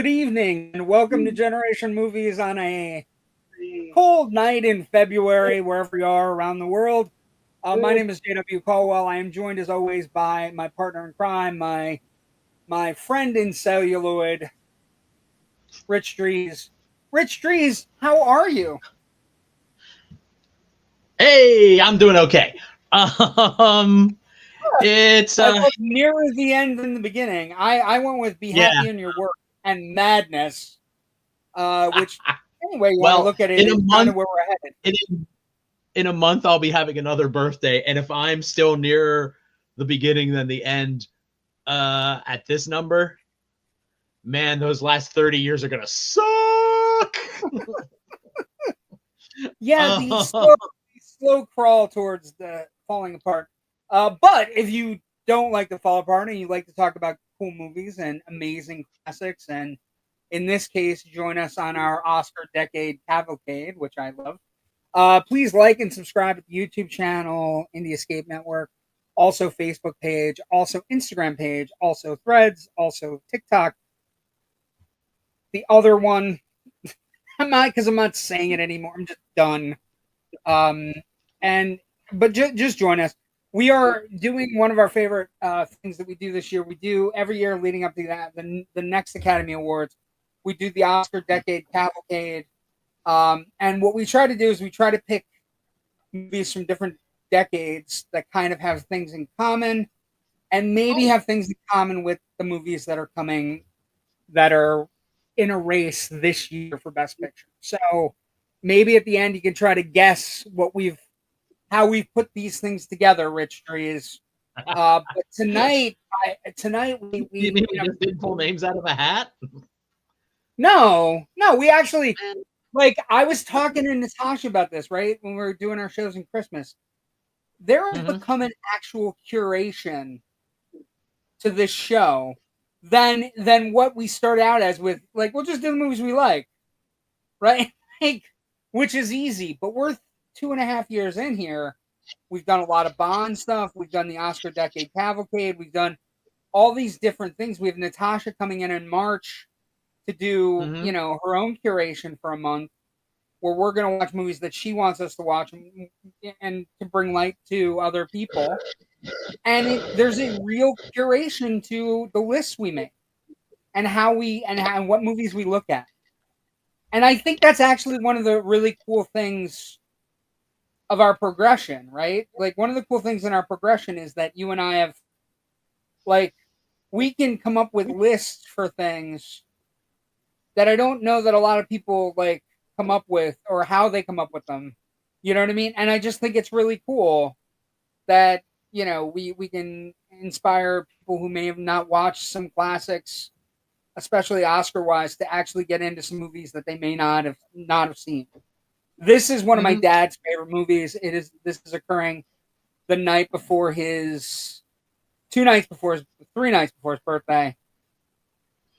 Good evening and welcome to Generation Movies on a cold night in February, wherever you are around the world. My name is J.W. Colwell. I am joined as always by my partner in crime, my friend in celluloid, Rich Drees. Rich Drees, how are you? Hey, I'm doing okay. It's Nearer the end than the beginning. I went with Be Happy in Your Work and Madness, which anyway you want to look at it, is kind of where we're headed. In a month, I'll be having another birthday, and if I'm still nearer the beginning than the end at this number, man, those last 30 years are gonna suck. Yeah, the slow crawl towards the falling apart. But if you don't like to fall apart and you like to talk about cool movies and amazing classics, and in this case, join us on our Oscar Decade Cavalcade, which I love. Please like and subscribe to the YouTube channel, Indie Escape Network, also Facebook page, also Instagram page, also Threads, also TikTok. The other one, I'm not saying it anymore. I'm just done. But just join us. We are doing one of our favorite things that we do this year. We do every year leading up to that, the next Academy Awards. We do the Oscar Decade Cavalcade. And what we try to do is we try to pick movies from different decades that kind of have things in common and maybe have things in common with the movies that are coming that are in a race this year for Best Picture. So maybe at the end you can try to guess how we've put these things together, Rich Drees. But tonight we just didn't pull names out of a hat. No, we actually, I was talking to Natasha about this, right? When we were doing our shows in Christmas. There has become an actual curation to this show than what we start out as with, we'll just do the movies we like, right? Which is easy, but we're 2.5 years in here. We've done a lot of Bond stuff. We've done the Oscar Decade Cavalcade. We've done all these different things. We have Natasha coming in March to do, her own curation for a month where we're going to watch movies that she wants us to watch and to bring light to other people. And there's a real curation to the lists we make and what movies we look at. And I think that's actually one of the really cool things of our progression, right? One of the cool things in our progression is that you and I have, we can come up with lists for things that I don't know that a lot of people come up with or how they come up with them. You know what I mean? And I just think it's really cool that, we can inspire people who may have not watched some classics, especially Oscar-wise, to actually get into some movies that they may not have seen. This is one of my dad's favorite movies. This is occurring the night before 3 nights before his birthday.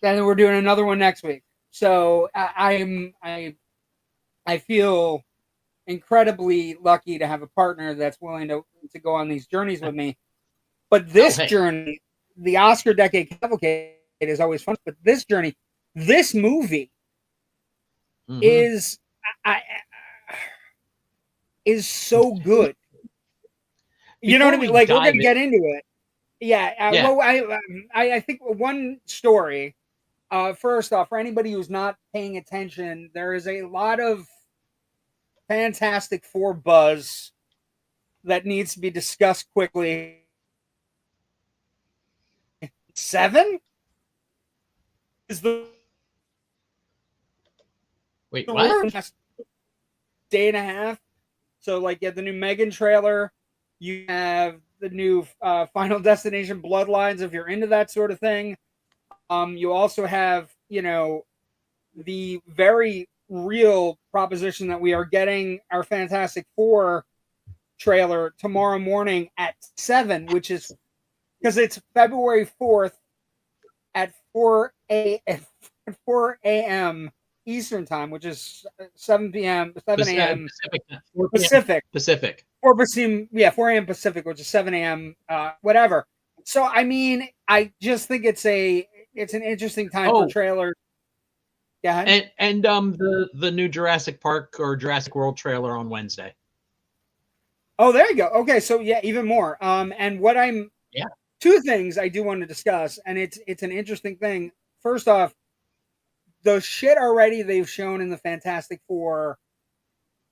Then we're doing another one next week. So I feel incredibly lucky to have a partner that's willing to go on these journeys with me. But this journey, the Oscar Decade Cavalcade, is always fun. But this journey, this movie is so good. You know what I mean? We're going to get into it. Yeah. Well, I think one story. First off, for anybody who's not paying attention, there is a lot of Fantastic Four buzz that needs to be discussed quickly. 7 is the what? Day and a half. So, you have the new Megan trailer. You have the new Final Destination Bloodlines, if you're into that sort of thing. You also have, the very real proposition that we are getting our Fantastic Four trailer tomorrow morning at 7, which is because it's February 4th at 4 a.m. Eastern time, which is 7 a.m. Pacific. 4 a.m. Pacific, which is 7 a.m. Whatever. So, I mean, I just think it's an interesting time for trailers Go ahead. And the new Jurassic Park or Jurassic World trailer on Wednesday. Oh, there you go. Okay, so yeah, even more. And what I'm two things I do want to discuss, and it's an interesting thing. First off, the shit already they've shown in the Fantastic Four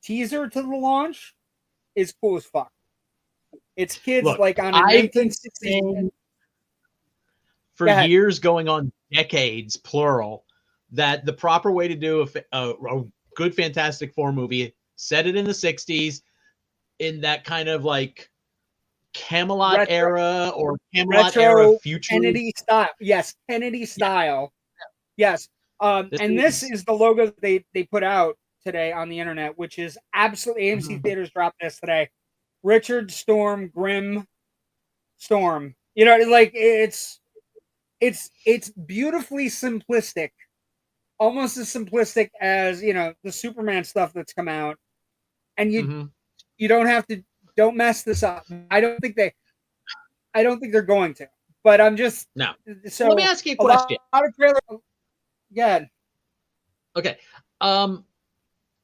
teaser to the launch is cool as fuck. It's kids like on a 1960s. For years, going on decades, plural, that the proper way to do a good Fantastic Four movie, set it in the 60s, in that kind of like Camelot retro era or Camelot era future. Kennedy style. Yes, Kennedy style. Yeah. Yes. And this is the logo they put out today on the internet, which is absolutely AMC Theaters dropped this today. Richard Storm, Grim Storm. You know, like it's beautifully simplistic, almost as simplistic as, you know, the Superman stuff that's come out. And you don't have to, don't mess this up. I don't think they're going to. But I'm just So let me ask you a question. Yeah. Okay.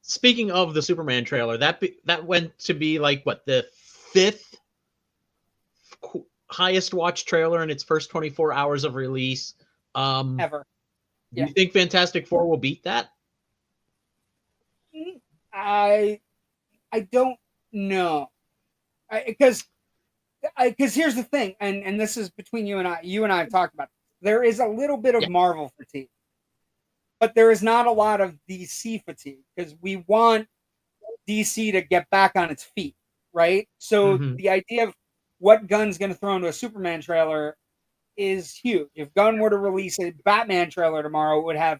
Speaking of the Superman trailer, that went to be like what, the 5th highest watched trailer in its first 24 hours of release ever. Do you think Fantastic Four will beat that? I don't know, because here's the thing, and this is between you and I. You and I have talked about it. There is a little bit of Marvel fatigue, but there is not a lot of DC fatigue, because we want DC to get back on its feet, right? So the idea of what Gunn's going to throw into a Superman trailer is huge. If Gunn were to release a Batman trailer tomorrow, it would have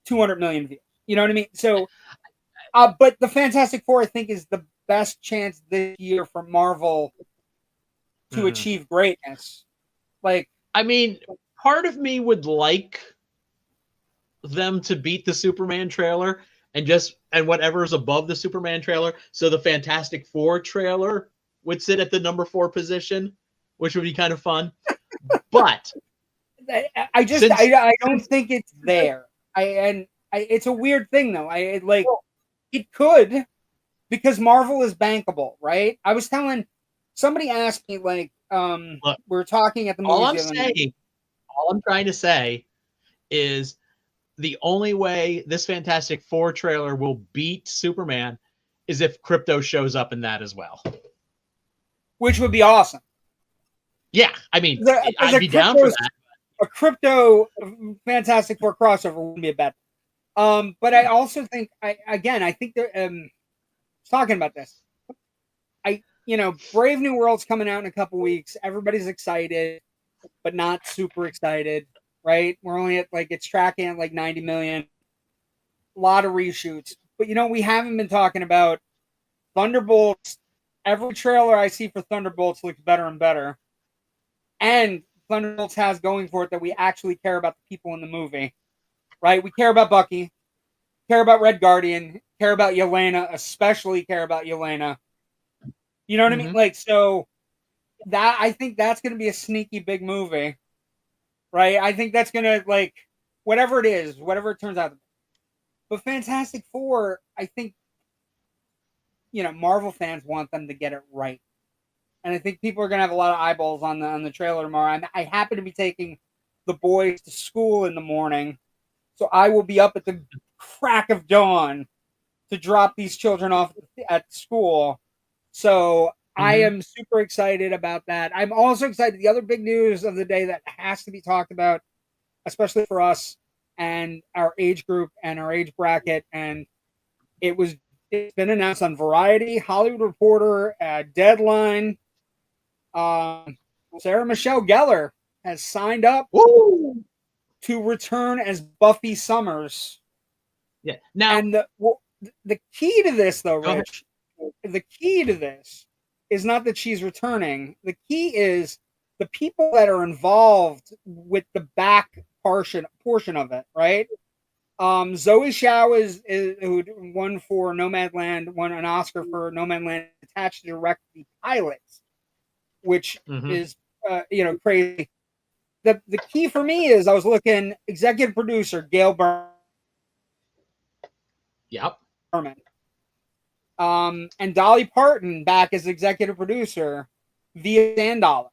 200 million views. You know what I mean? So, but the Fantastic Four, I think, is the best chance this year for Marvel to achieve greatness. Like, I mean, part of me would like them to beat the Superman trailer and whatever's above the Superman trailer. So the Fantastic Four trailer would sit at the number 4 position, which would be kind of fun. But I don't think it's there. It's a weird thing though. It could, because Marvel is bankable, right? I was telling somebody asked me, like, look, we're talking at the movies. All I'm trying to say is the only way this Fantastic Four trailer will beat Superman is if Crypto shows up in that as well, which would be awesome. Yeah, I mean, I'd be down for that. A Crypto Fantastic Four crossover wouldn't be a bad thing. But I also think, I think they're talking about this. Brave New World's coming out in a couple weeks. Everybody's excited, but not super excited, right? We're only at it's tracking at 90 million. A lot of reshoots. But we haven't been talking about Thunderbolts. Every trailer I see for Thunderbolts looks better and better. And Thunderbolts has going for it that we actually care about the people in the movie, right? We care about Bucky, care about Red Guardian, care about Yelena, especially care about Yelena. You know what I mean? So that, I think that's going to be a sneaky big movie, right? I think that's going to, whatever it is, whatever it turns out to be. But Fantastic Four, I think, Marvel fans want them to get it right. And I think people are going to have a lot of eyeballs on the trailer tomorrow. I happen to be taking the boys to school in the morning, so I will be up at the crack of dawn to drop these children off at school. So I am super excited about that. I'm also excited. The other big news of the day that has to be talked about, especially for us and our age group and our age bracket, and it's been announced on Variety, Hollywood Reporter, Deadline. Sarah Michelle Gellar has signed up to return as Buffy Summers. Yeah. Now, and the key to this, though, Rich, the key to this is not that she's returning. The key is the people that are involved with the back portion of it, right? Zoe Xiao is who won for Nomadland, won an Oscar for Nomadland, attached to direct the pilots, which is crazy. The key for me is I was looking executive producer Gail Byrne, Yep. And Dolly Parton back as executive producer via Sandollar.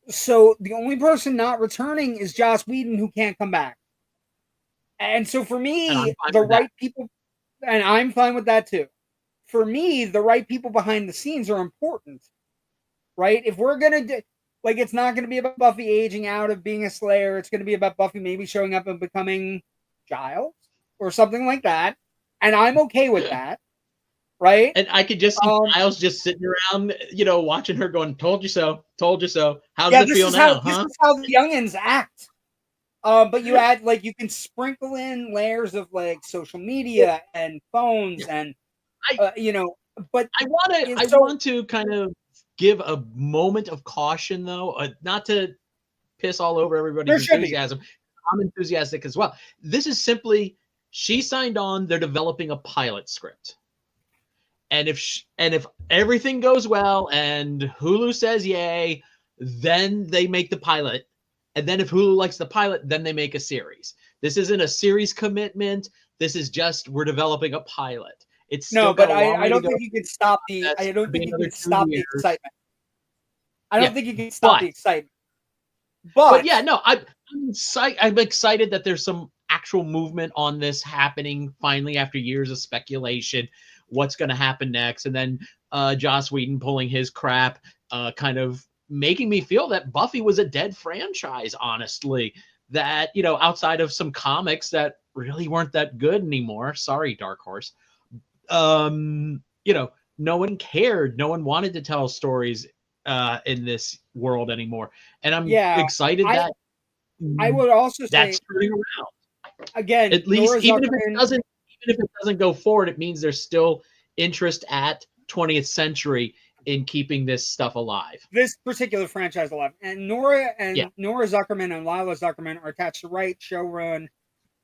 So the only person not returning is Joss Whedon, who can't come back. And so for me, the right people, and I'm fine with that too. For me, the right people behind the scenes are important, right? If we're going to do, like, it's not going to be about Buffy aging out of being a Slayer. It's going to be about Buffy maybe showing up and becoming Giles or something like that. And I'm okay with that, right? And I could just see Giles just sitting around, watching her going, told you so, told you so. How's it feel now, This is how the youngins act. But you add, like, you can sprinkle in layers of, like, social media and phones and, but I want to kind of give a moment of caution, though, not to piss all over everybody's enthusiasm. I'm enthusiastic as well. This is simply, she signed on, they're developing a pilot script. And if everything goes well and Hulu says yay, then they make the pilot. And then if Hulu likes the pilot, then they make a series. This isn't a series commitment. This is just, we're developing a pilot. It's still but I don't think you can stop the excitement. I don't think you can stop the excitement. But yeah, no, I'm excited that there's some actual movement on this happening finally after years of speculation. What's going to happen next? And then Joss Whedon pulling his crap, kind of making me feel that Buffy was a dead franchise, honestly. That, outside of some comics that really weren't that good anymore. Sorry, Dark Horse. No one cared. No one wanted to tell stories in this world anymore. And I'm excited that I would also that's turning around. Again, at least even if it doesn't go forward, it means there's still interest at 20th Century in keeping this stuff alive. This particular franchise alive. And Nora Zuckerman and Lila Zuckerman are attached to write, showrun,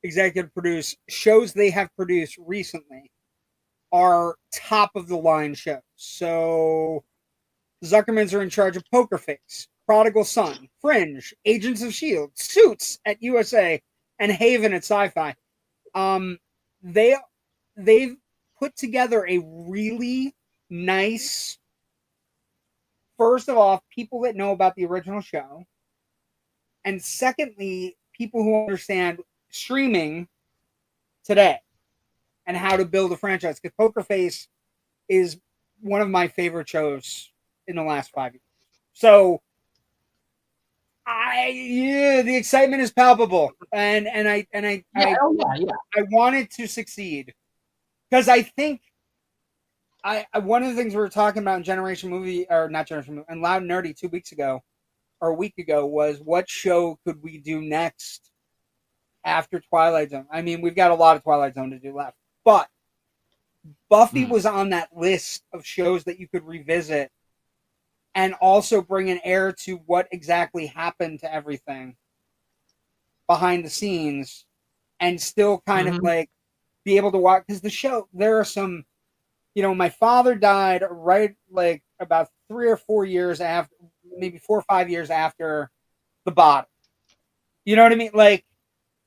executive produce shows they have produced recently are top of the line shows. So Zuckermans are in charge of Poker Face, Prodigal Son, Fringe, Agents of S.H.I.E.L.D., Suits at USA, and Haven at Sci-Fi. They've put together a really nice, first of all, people that know about the original show, and secondly, people who understand streaming today and how to build a franchise. Because Poker Face is one of my favorite shows in the last 5 years. So the excitement is palpable, and I want it to succeed, because I think one of the things we were talking about in Generation Movie, or not Generation Movie, and Loud and Nerdy 2 weeks ago or a week ago, was what show could we do next after Twilight Zone? I mean, we've got a lot of Twilight Zone to do left, but Buffy was on that list of shows that you could revisit and also bring an air to what exactly happened to everything behind the scenes, and still kind of like be able to watch. Because the show, there are some, my father died right like about 3 or 4 years after, maybe 4 or 5 years after The Bottom. You know what I mean? Like,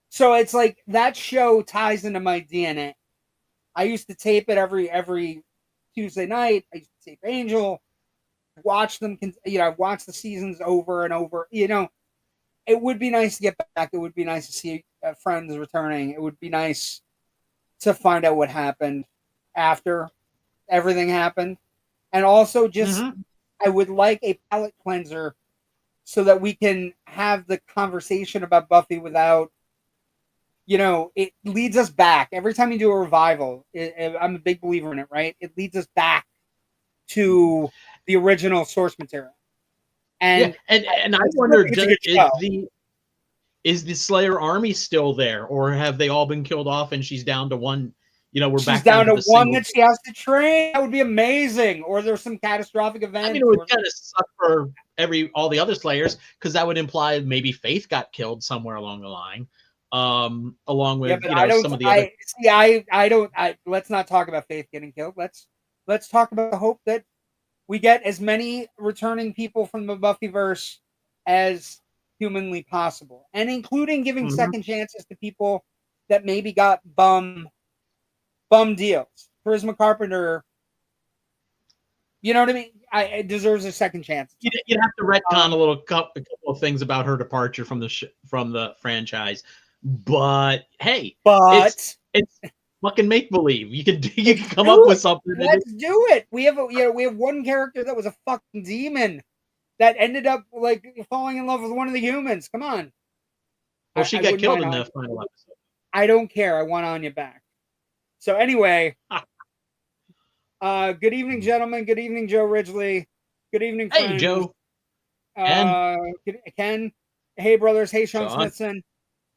so it's like that show ties into my DNA. I used to tape it every Tuesday night. I used to tape Angel. Watch them, I've watched the seasons over and over. It would be nice to get back. It would be nice to see friends returning. It would be nice to find out what happened after everything happened. And also just, I would like a palate cleanser so that we can have the conversation about Buffy without, it leads us back. Every time you do a revival, I'm a big believer in it, right? It leads us back to the original source material. And I wonder, is the Slayer army still there, or have they all been killed off and she's down to one? She's back down to one that she has to train. That would be amazing. Or there's some catastrophic event. I mean, it would kind of suck for all the other Slayers, because that would imply maybe Faith got killed somewhere along the line. Along with some of the other. Let's not talk about Faith getting killed. Let's talk about the hope that we get as many returning people from the Buffyverse as humanly possible, and including giving second chances to people that maybe got bum bum deals. Charisma Carpenter, you know what I mean? It deserves a second chance. You'd have to retcon a couple of things about her departure from the franchise, but hey, it's fucking make believe. You can come up with something. Let's do it. We have one character that was a fucking demon that ended up like falling in love with one of the humans. Come on. Well, she got killed in the final episode. I don't care. I want Anya back. So anyway, good evening, gentlemen. Good evening, Joe Ridgely. Good evening, friends. Hey, Joe. Ken. Hey, brothers. Hey, Sean Smithson.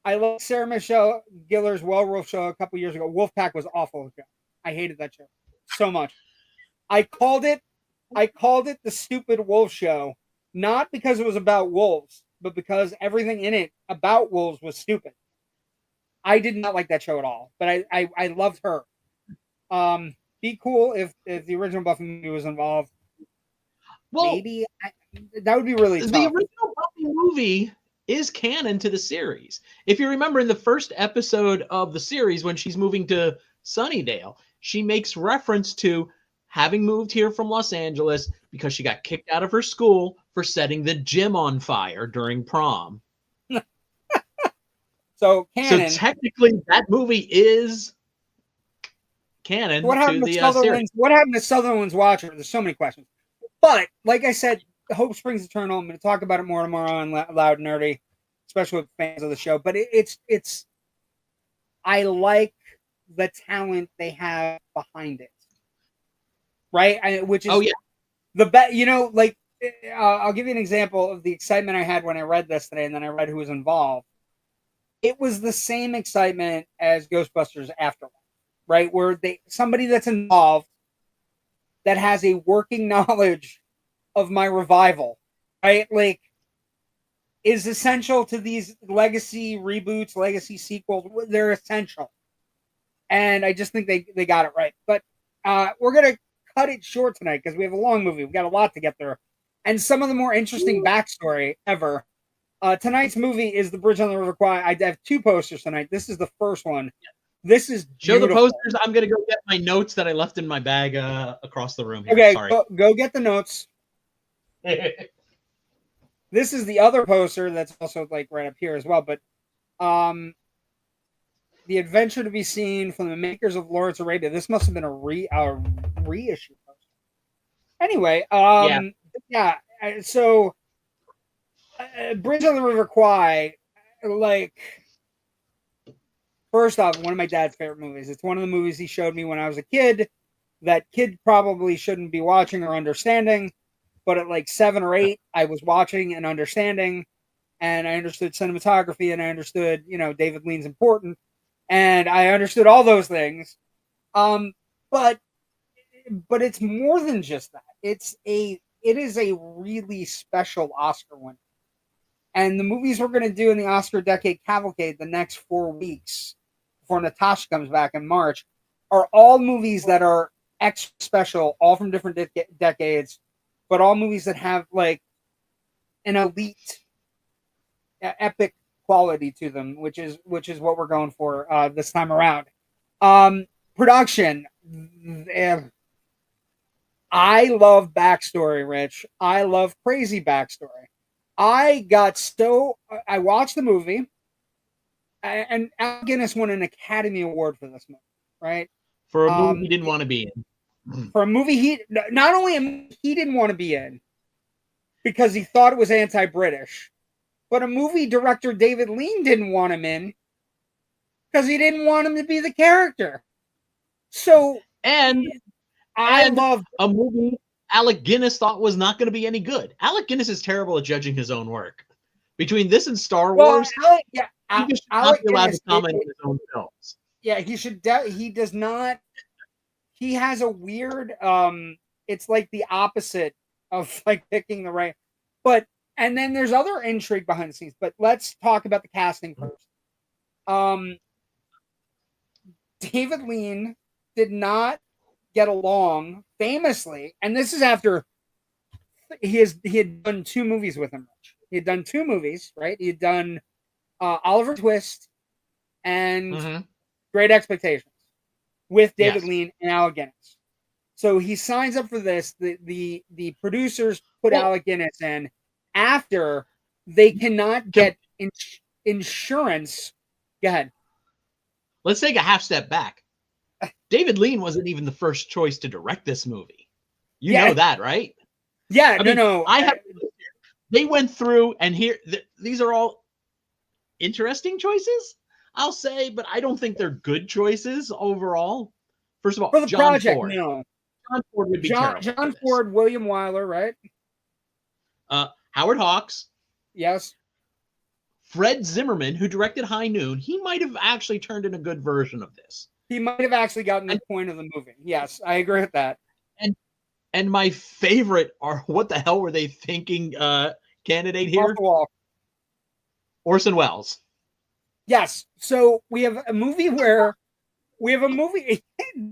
I love Sarah Michelle Gellar's Werewolf show a couple years ago. Wolfpack was awful. I hated that show so much. I called it the stupid wolf show, not because it was about wolves, but because everything in it about wolves was stupid. I did not like that show at all, but I loved her. Be cool if the original Buffy movie was involved. Well, maybe that would be really tough. The original Buffy movie is canon to the series. If you remember in the first episode of the series, when she's moving to Sunnydale, she makes reference to having moved here from Los Angeles because she got kicked out of her school for setting the gym on fire during prom. So canon. So technically, that movie is canon. What happened to Sutherland's? What happened to Sutherland's Watcher? There's so many questions. But like I said, hope springs eternal. I'm going to talk about it more tomorrow on Loud and Nerdy, especially with fans of the show. But it's I like the talent they have behind it, right? Which is the bet. You know, like I'll give you an example of the excitement I had when I read this today, and then I read who was involved. It was the same excitement as Ghostbusters Afterlife, right? Where somebody that's involved that has a working knowledge of my revival, right? Like, is essential to these legacy reboots, legacy sequels. They're essential. And I just think they got it right. But we're going to cut it short tonight because we have a long movie. We've got a lot to get there. And some of the more interesting backstory ever. Tonight's movie is The Bridge on the River Kwai. I have two posters tonight. This is the first one. This is beautiful. Show the posters. I'm going to go get my notes that I left in my bag across the room here. Okay, sorry. Go get the notes. This is the other poster that's also like right up here as well. But the adventure to be seen from the makers of Lawrence Arabia. This must have been a reissue poster. Anyway, yeah. So Bridge on the River Kwai, like, first off, one of my dad's favorite movies. It's one of the movies he showed me when I was a kid. That kid probably shouldn't be watching or understanding. But at like 7 or 8, I was watching and understanding, and I understood cinematography, and I understood, David Lean's important, and I understood all those things. But it's more than just that. It is a really special Oscar winner. And the movies we're going to do in the Oscar Decade Cavalcade the next 4 weeks before Natasha comes back in March are all movies that are extra special, all from different decades, but all movies that have like an elite, epic quality to them, which is what we're going for this time around. Production. I love backstory, Rich. I love crazy backstory. I watched the movie, and Alec Guinness won an Academy Award for this movie, right? For a movie he didn't want to be in. For a movie he didn't want to be in because he thought it was anti-British, but a movie director David Lean didn't want him in because he didn't want him to be the character. So, I love a movie Alec Guinness thought was not going to be any good. Alec Guinness is terrible at judging his own work. Between this and Star Wars, he just not be allowed to comment on his own films. Yeah, he should. He does not. He has a weird. It's like the opposite of like picking the right. And then there's other intrigue behind the scenes. But let's talk about the casting first. David Lean did not get along famously, and this is after he had done 2 movies with him. He had done 2 movies, right? He had done Oliver Twist and Great Expectations, with David Lean and Alec Guinness. So he signs up for this. The producers put Alec Guinness in after they cannot get insurance. Go ahead. Let's take a half step back. David Lean wasn't even the first choice to direct this movie. You know that, right? Yeah, no. They went through, and these are all interesting choices, I'll say, but I don't think they're good choices overall. First of all, for the John project, Ford. no. John Ford would be terrible. John Ford, William Wyler, right? Howard Hawks. Yes. Fred Zimmerman, who directed High Noon, he might have actually turned in a good version of this. He might have actually gotten the point of the movie. Yes, I agree with that. And my favorite are, what the hell were they thinking, candidate here? Orson Welles. Yes. So we have a movie where these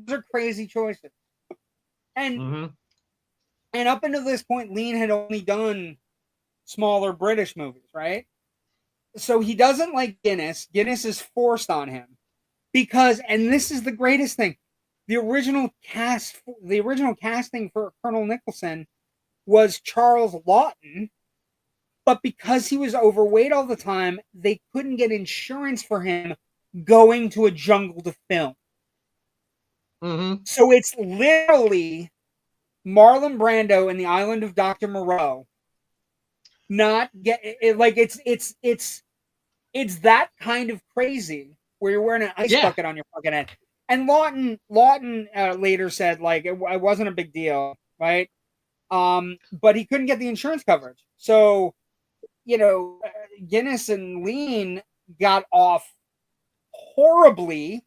are crazy choices. And up until this point, Lean had only done smaller British movies, right? So he doesn't like Guinness. Guinness is forced on him because, and this is the greatest thing, the original casting for Colonel Nicholson was Charles Laughton, but because he was overweight all the time, they couldn't get insurance for him going to a jungle to film. So it's literally Marlon Brando in the Island of Dr. Moreau. Not get it, like it's that kind of crazy where you're wearing an ice bucket on your fucking head. And Lawton later said like it wasn't a big deal, right? But he couldn't get the insurance coverage, so Guinness and Lean got off horribly,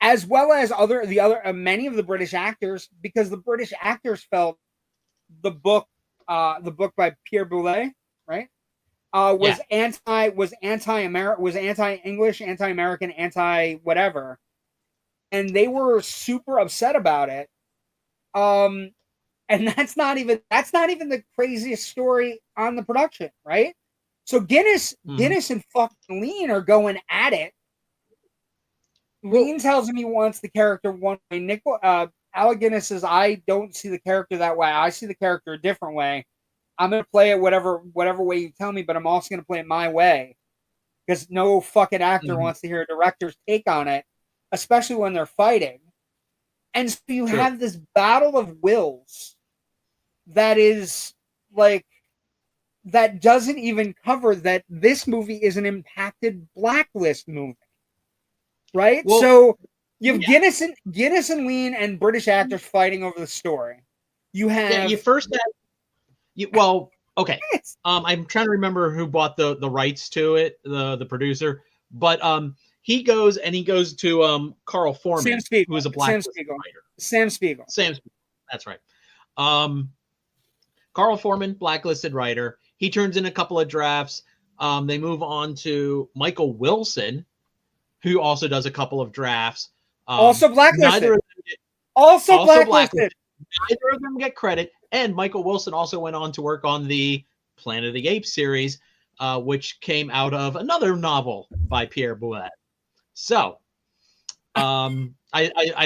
as well as many of the British actors, because the British actors felt the book by Pierre Boulet, right? Was anti-English, anti-American, anti-whatever, and they were super upset about it. And that's not even the craziest story on the production, right? So Guinness and fucking Lean are going at it. Lean tells him he wants the character one way. Alec Guinness says, I don't see the character that way. I see the character a different way. I'm going to play it whatever way you tell me, but I'm also going to play it my way. Because no fucking actor wants to hear a director's take on it, especially when they're fighting. And so you have this battle of wills that is like, that doesn't even cover that this movie is an impacted blacklist movie. Right? Well, so you have Guinness and Lean and British actors fighting over the story. You have okay. I'm trying to remember who bought the rights to it, the producer, but he goes to Carl Foreman, who is a blacklist writer. Sam Spiegel. That's right. Carl Foreman, blacklisted writer. He turns in a couple of drafts. They move on to Michael Wilson, who also does a couple of drafts. Also blacklisted. Neither of them get credit. And Michael Wilson also went on to work on the Planet of the Apes series, which came out of another novel by Pierre Boulet. So, I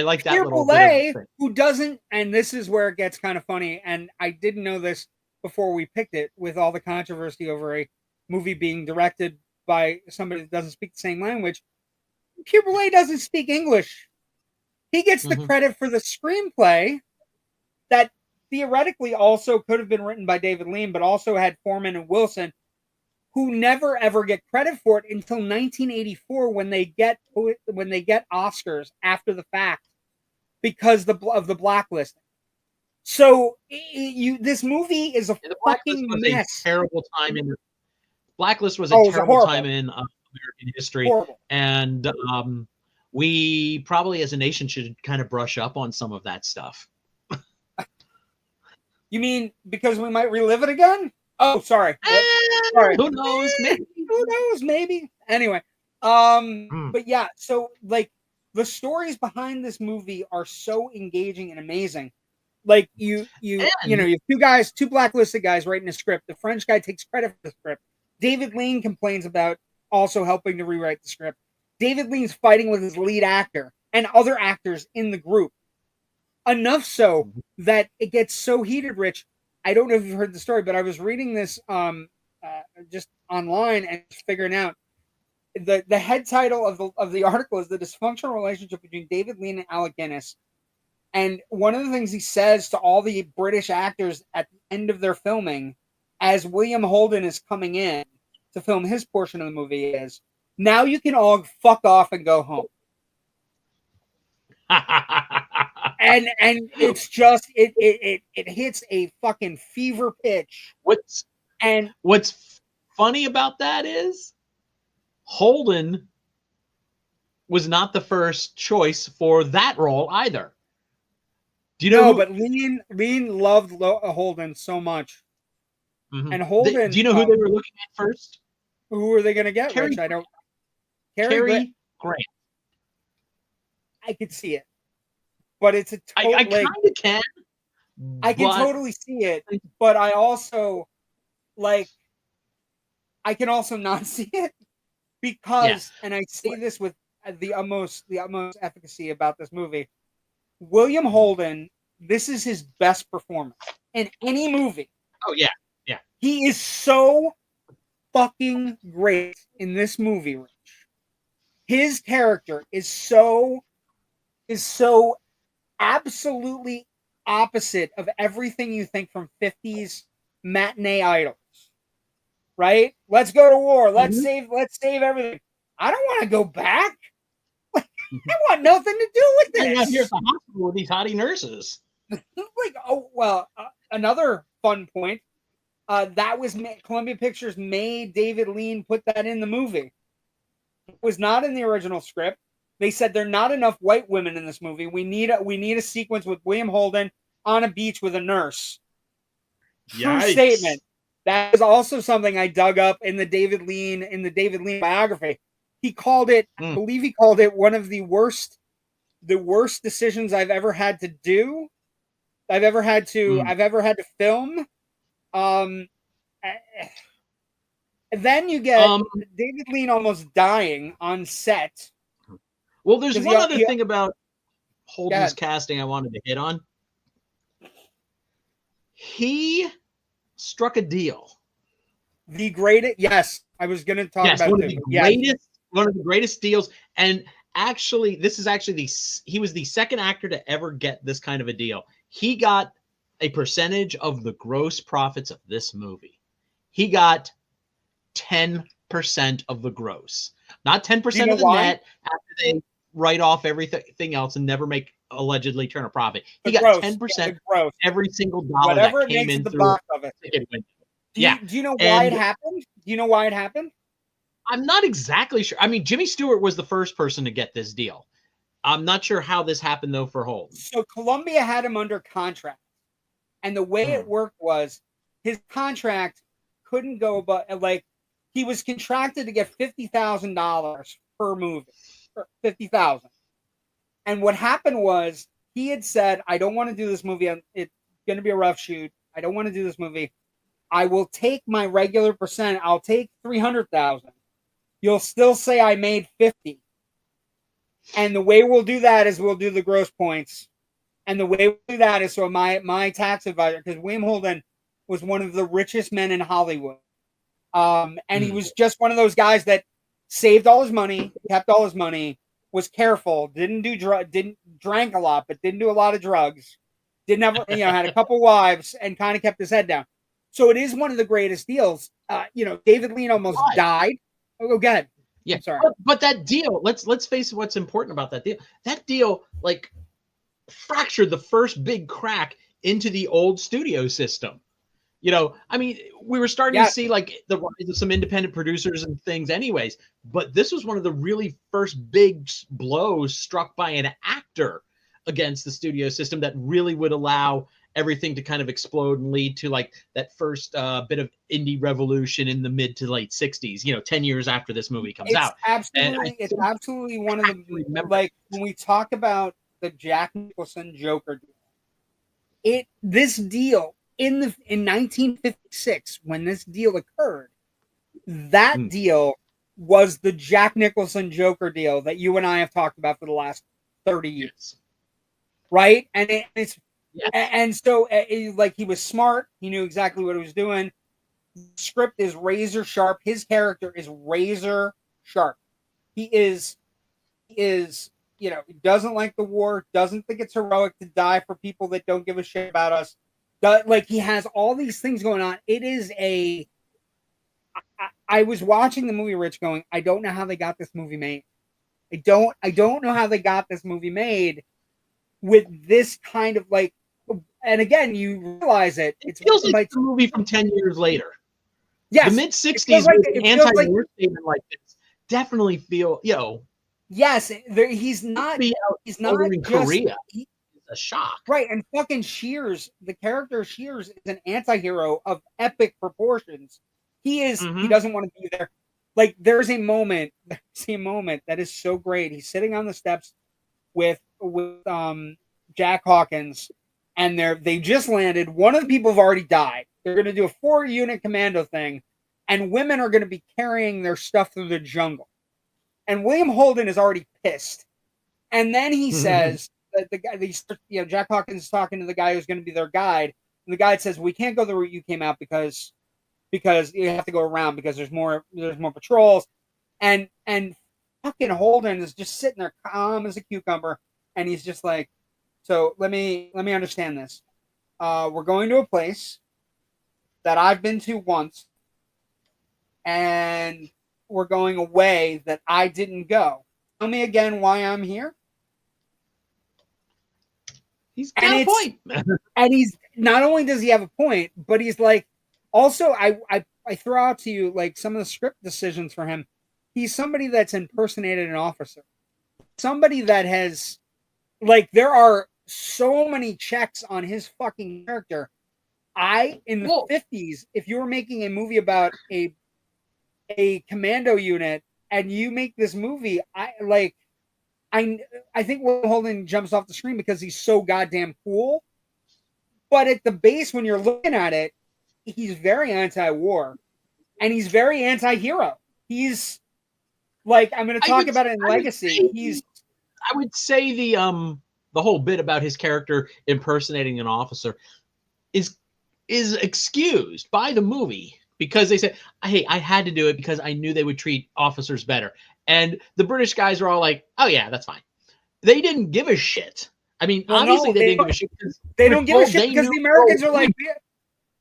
like that Pierre little Boulet, bit of who doesn't, and this is where it gets kind of funny, and I didn't know this before we picked it, with all the controversy over a movie being directed by somebody that doesn't speak the same language. Pierre Boulet doesn't speak English. He gets the credit for the screenplay that theoretically also could have been written by David Lean, but also had Foreman and Wilson, who never ever get credit for it until 1984 when they get Oscars after the fact because of the blacklisting. So this movie is a fucking mess. Terrible time in Blacklist was a terrible time in American history. Horrible. And we probably as a nation should kind of brush up on some of that stuff. You mean because we might relive it again? Oh, sorry. Sorry. Who knows? Maybe. Who knows? Maybe. Anyway. But yeah, so like the stories behind this movie are so engaging and amazing. Like you have two blacklisted guys writing a script. The French guy takes credit for the script. David Lean complains about also helping to rewrite the script. David Lean's fighting with his lead actor. and other actors in the group. Enough so that it gets so heated, Rich. I don't know if you've heard the story, but I was reading this just online and figuring out the head title of the article is the dysfunctional relationship between David Lean and Alec Guinness. And one of the things he says to all the British actors at the end of their filming, as William Holden is coming in to film his portion of the movie, is, now you can all fuck off and go home. and it's just it hits a fucking fever pitch. What's funny about that is Holden was not the first choice for that role either. Do you know? No, but Lean loved Holden so much. Mm-hmm. And Holden. Do you know who they were looking at first? Who were they going to get? Rich? I don't. Cary Grant. I could see it, but it's a total. I kind of can. I can totally see it, but I also I can also not see it because, and I say this with the utmost efficacy about this movie. William Holden, this is his best performance in any movie. Oh yeah. He is so fucking great in this movie, Rich. His character is so absolutely opposite of everything you think from 50s matinee idols. Right? Let's go to war. Let's save everything. I don't want to go back. I want nothing to do with this. I'm not here at the hospital with these hottie nurses. Another fun point. That was Columbia Pictures made David Lean put that in the movie. It was not in the original script. They said there are not enough white women in this movie. We need a sequence with William Holden on a beach with a nurse. True statement. That is also something I dug up in the David Lean biography. He called it, I believe he called it one of the worst decisions I've ever had to do. I've ever had to film. And then you get David Lean almost dying on set. Well, there's one other thing about Holden's casting I wanted to hit on. He struck a deal. The greatest, yes, I was going to talk about one of the greatest deals. And actually, he was the second actor to ever get this kind of a deal. He got a percentage of the gross profits of this movie. He got 10% of the gross, not 10% of the net after they write off everything else and never allegedly turn a profit. He got 10% every single dollar that came in through the ticket window. Do you know why it happened? Do you know why it happened? I'm not exactly sure. I mean, Jimmy Stewart was the first person to get this deal. I'm not sure how this happened, though, for Holden. So Columbia had him under contract. And the way it worked was his contract couldn't go above, he was contracted to get $50,000 per movie. $50,000. And what happened was he had said, I don't want to do this movie. It's going to be a rough shoot. I don't want to do this movie. I will take my regular percent. I'll take 300,000. You'll still say I made 50. And the way we'll do that is we'll do the gross points. And the way we do that is so my tax advisor, because William Holden was one of the richest men in Hollywood. And he was just one of those guys that saved all his money, kept all his money, was careful, didn't drank a lot, but didn't do a lot of drugs, didn't have, had a couple wives and kind of kept his head down. So it is one of the greatest deals. David Lean almost died. Oh, go ahead. Yeah, I'm sorry. But that deal, let's face what's important about that deal. That deal, fractured the first big crack into the old studio system. I mean, we were starting to see the rise of some independent producers and things anyways, but this was one of the really first big blows struck by an actor against the studio system that really would allow everything to kind of explode and lead to that first bit of indie revolution in the mid to late 60s, 10 years after this movie comes out. It's absolutely one of the, when we talk about the Jack Nicholson Joker deal, this deal in 1956, when this deal occurred, that deal was the Jack Nicholson Joker deal that you and I have talked about for the last 30 years, right? And and so like he was smart. He knew exactly what he was doing. The script is razor sharp. His character is razor sharp. He is, he doesn't like the war, doesn't think it's heroic to die for people that don't give a shit about us. Like, he has all these things going on. It is I was watching the movie, Rich, going, I don't know how they got this movie made. I don't know how they got this movie made with this kind of, like, and again, you realize it. It feels like a movie from 10 years later. Yes. The mid-60s with an anti-war statement like this definitely feel, yes, he's not in Korea. He's a shock. Right, and fucking Shears, the character Shears, is an anti-hero of epic proportions. He is, he doesn't want to be there. Like, there's a moment that is so great. He's sitting on the steps with Jack Hawkins, and they just landed. One of the people have already died. They're going to do a 4-unit commando thing, and women are going to be carrying their stuff through the jungle. And William Holden is already pissed. And then he says, the guy, Jack Hawkins is talking to the guy who's going to be their guide, and the guide says, "We can't go the route you came out because you have to go around because there's more patrols." And fucking Holden is just sitting there calm as a cucumber, and he's just like, "So let me understand this. We're going to a place that I've been to once, and we're going away that I didn't go. Tell me again why I'm here." He's got a point. And he's, not only does he have a point, but he's like, also, I throw out to you, like, some of the script decisions for him. He's somebody that's impersonated an officer. Somebody that has, like, there are so many checks on his fucking character. In the 50s, if you were making a movie about a commando unit and you make this movie, I think Will Holden jumps off the screen because he's so goddamn cool. But at the base, when you're looking at it, he's very anti-war, and he's very anti-hero. He's like, I'm going to talk about it in Legacy. I would say the whole bit about his character impersonating an officer is excused by the movie because they said, "Hey, I had to do it because I knew they would treat officers better." And the British guys are all like, "Oh yeah, that's fine." They didn't give a shit. I mean, obviously they didn't give a shit. They don't give a shit because the Americans are like,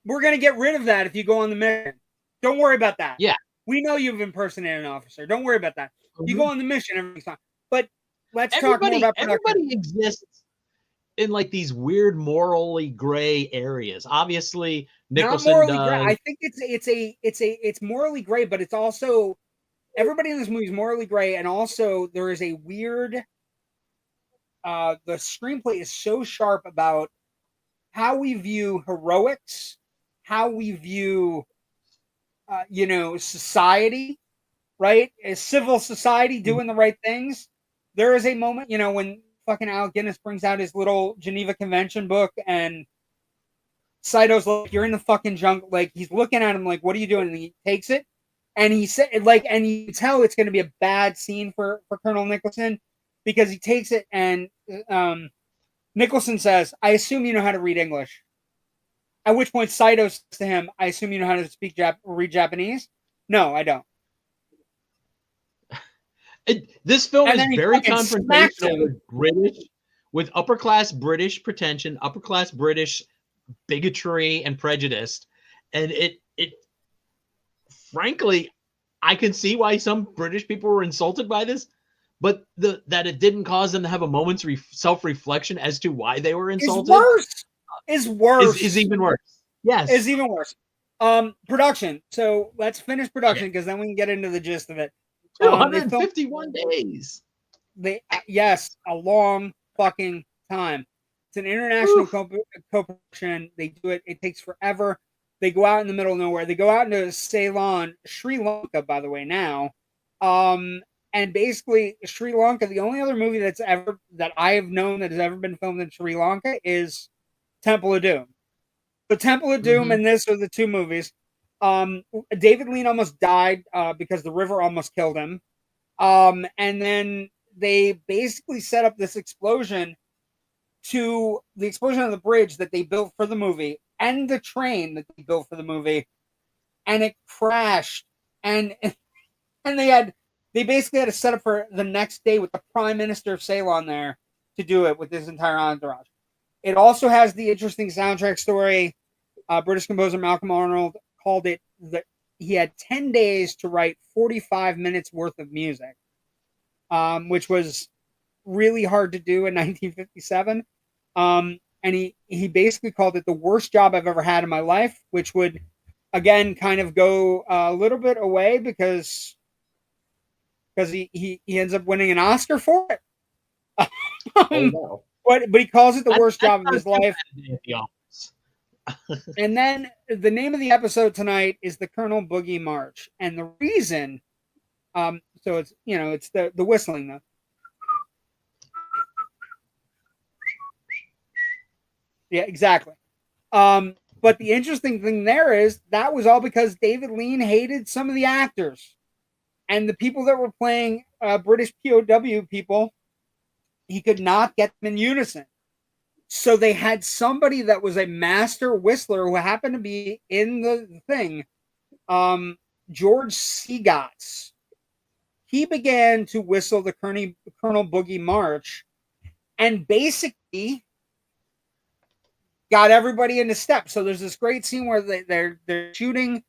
"We're going to get rid of that if you go on the mission. Don't worry about that. Yeah. We know you've impersonated an officer. Don't worry about that. You go on the mission, everything's fine." But let's talk more about production. Everybody exists in, like, these weird morally gray areas. Obviously, Nicholson not morally does. Gray. I think it's morally gray, but it's also, everybody in this movie is morally gray, and also there is a weird. The screenplay is so sharp about how we view heroics, how we view, society, right? A civil society doing the right things. There is a moment, when fucking Alec Guinness brings out his little Geneva Convention book, and Saito's like, "You're in the fucking jungle." Like, he's looking at him like, "What are you doing?" And he takes it, and he said, like, and you can tell it's going to be a bad scene for Colonel Nicholson, because he takes it and Nicholson says, "I assume you know how to read English." At which point Saito says to him, "I assume you know how to read Japanese?" "No, I don't." This film is very confrontational with upper class British pretension, upper class British bigotry and prejudice, and it frankly, I can see why some British people were insulted by this. But that it didn't cause them to have a moment's self-reflection as to why they were insulted is worse. Is even worse. Yes. Is even worse. Production. So let's finish production because then we can get into the gist of it. 251 days. Yes, a long fucking time. It's an international co-production. They do it. It takes forever. They go out in the middle of nowhere. They go out into Ceylon, Sri Lanka, by the way, now. And basically, Sri Lanka, the only other movie that I have known that has ever been filmed in Sri Lanka is Temple of Doom. The Temple of Doom and this are the two movies. David Lean almost died because the river almost killed him. And then they basically set up this explosion to the explosion on the bridge that they built for the movie and the train that they built for the movie, and it crashed, and they basically had to set up for the next day with the Prime Minister of Ceylon there to do it with his entire entourage. It also has the interesting soundtrack story. British composer Malcolm Arnold called it that he had 10 days to write 45 minutes worth of music, which was really hard to do in 1957. And he basically called it the worst job I've ever had in my life, which would, again, kind of go a little bit away because he ends up winning an Oscar for it. But he calls it the worst job of his life. And then the name of the episode tonight is the Colonel Bogey March, and the reason, so it's it's the whistling though. Yeah, exactly. But the interesting thing there is that was all because David Lean hated some of the actors and the people that were playing British POW people. He could not get them in unison. So they had somebody that was a master whistler who happened to be in the thing, George Seagots. He began to whistle the Colonel Bogey March and basically got everybody into step. So there's this great scene where they're shooting.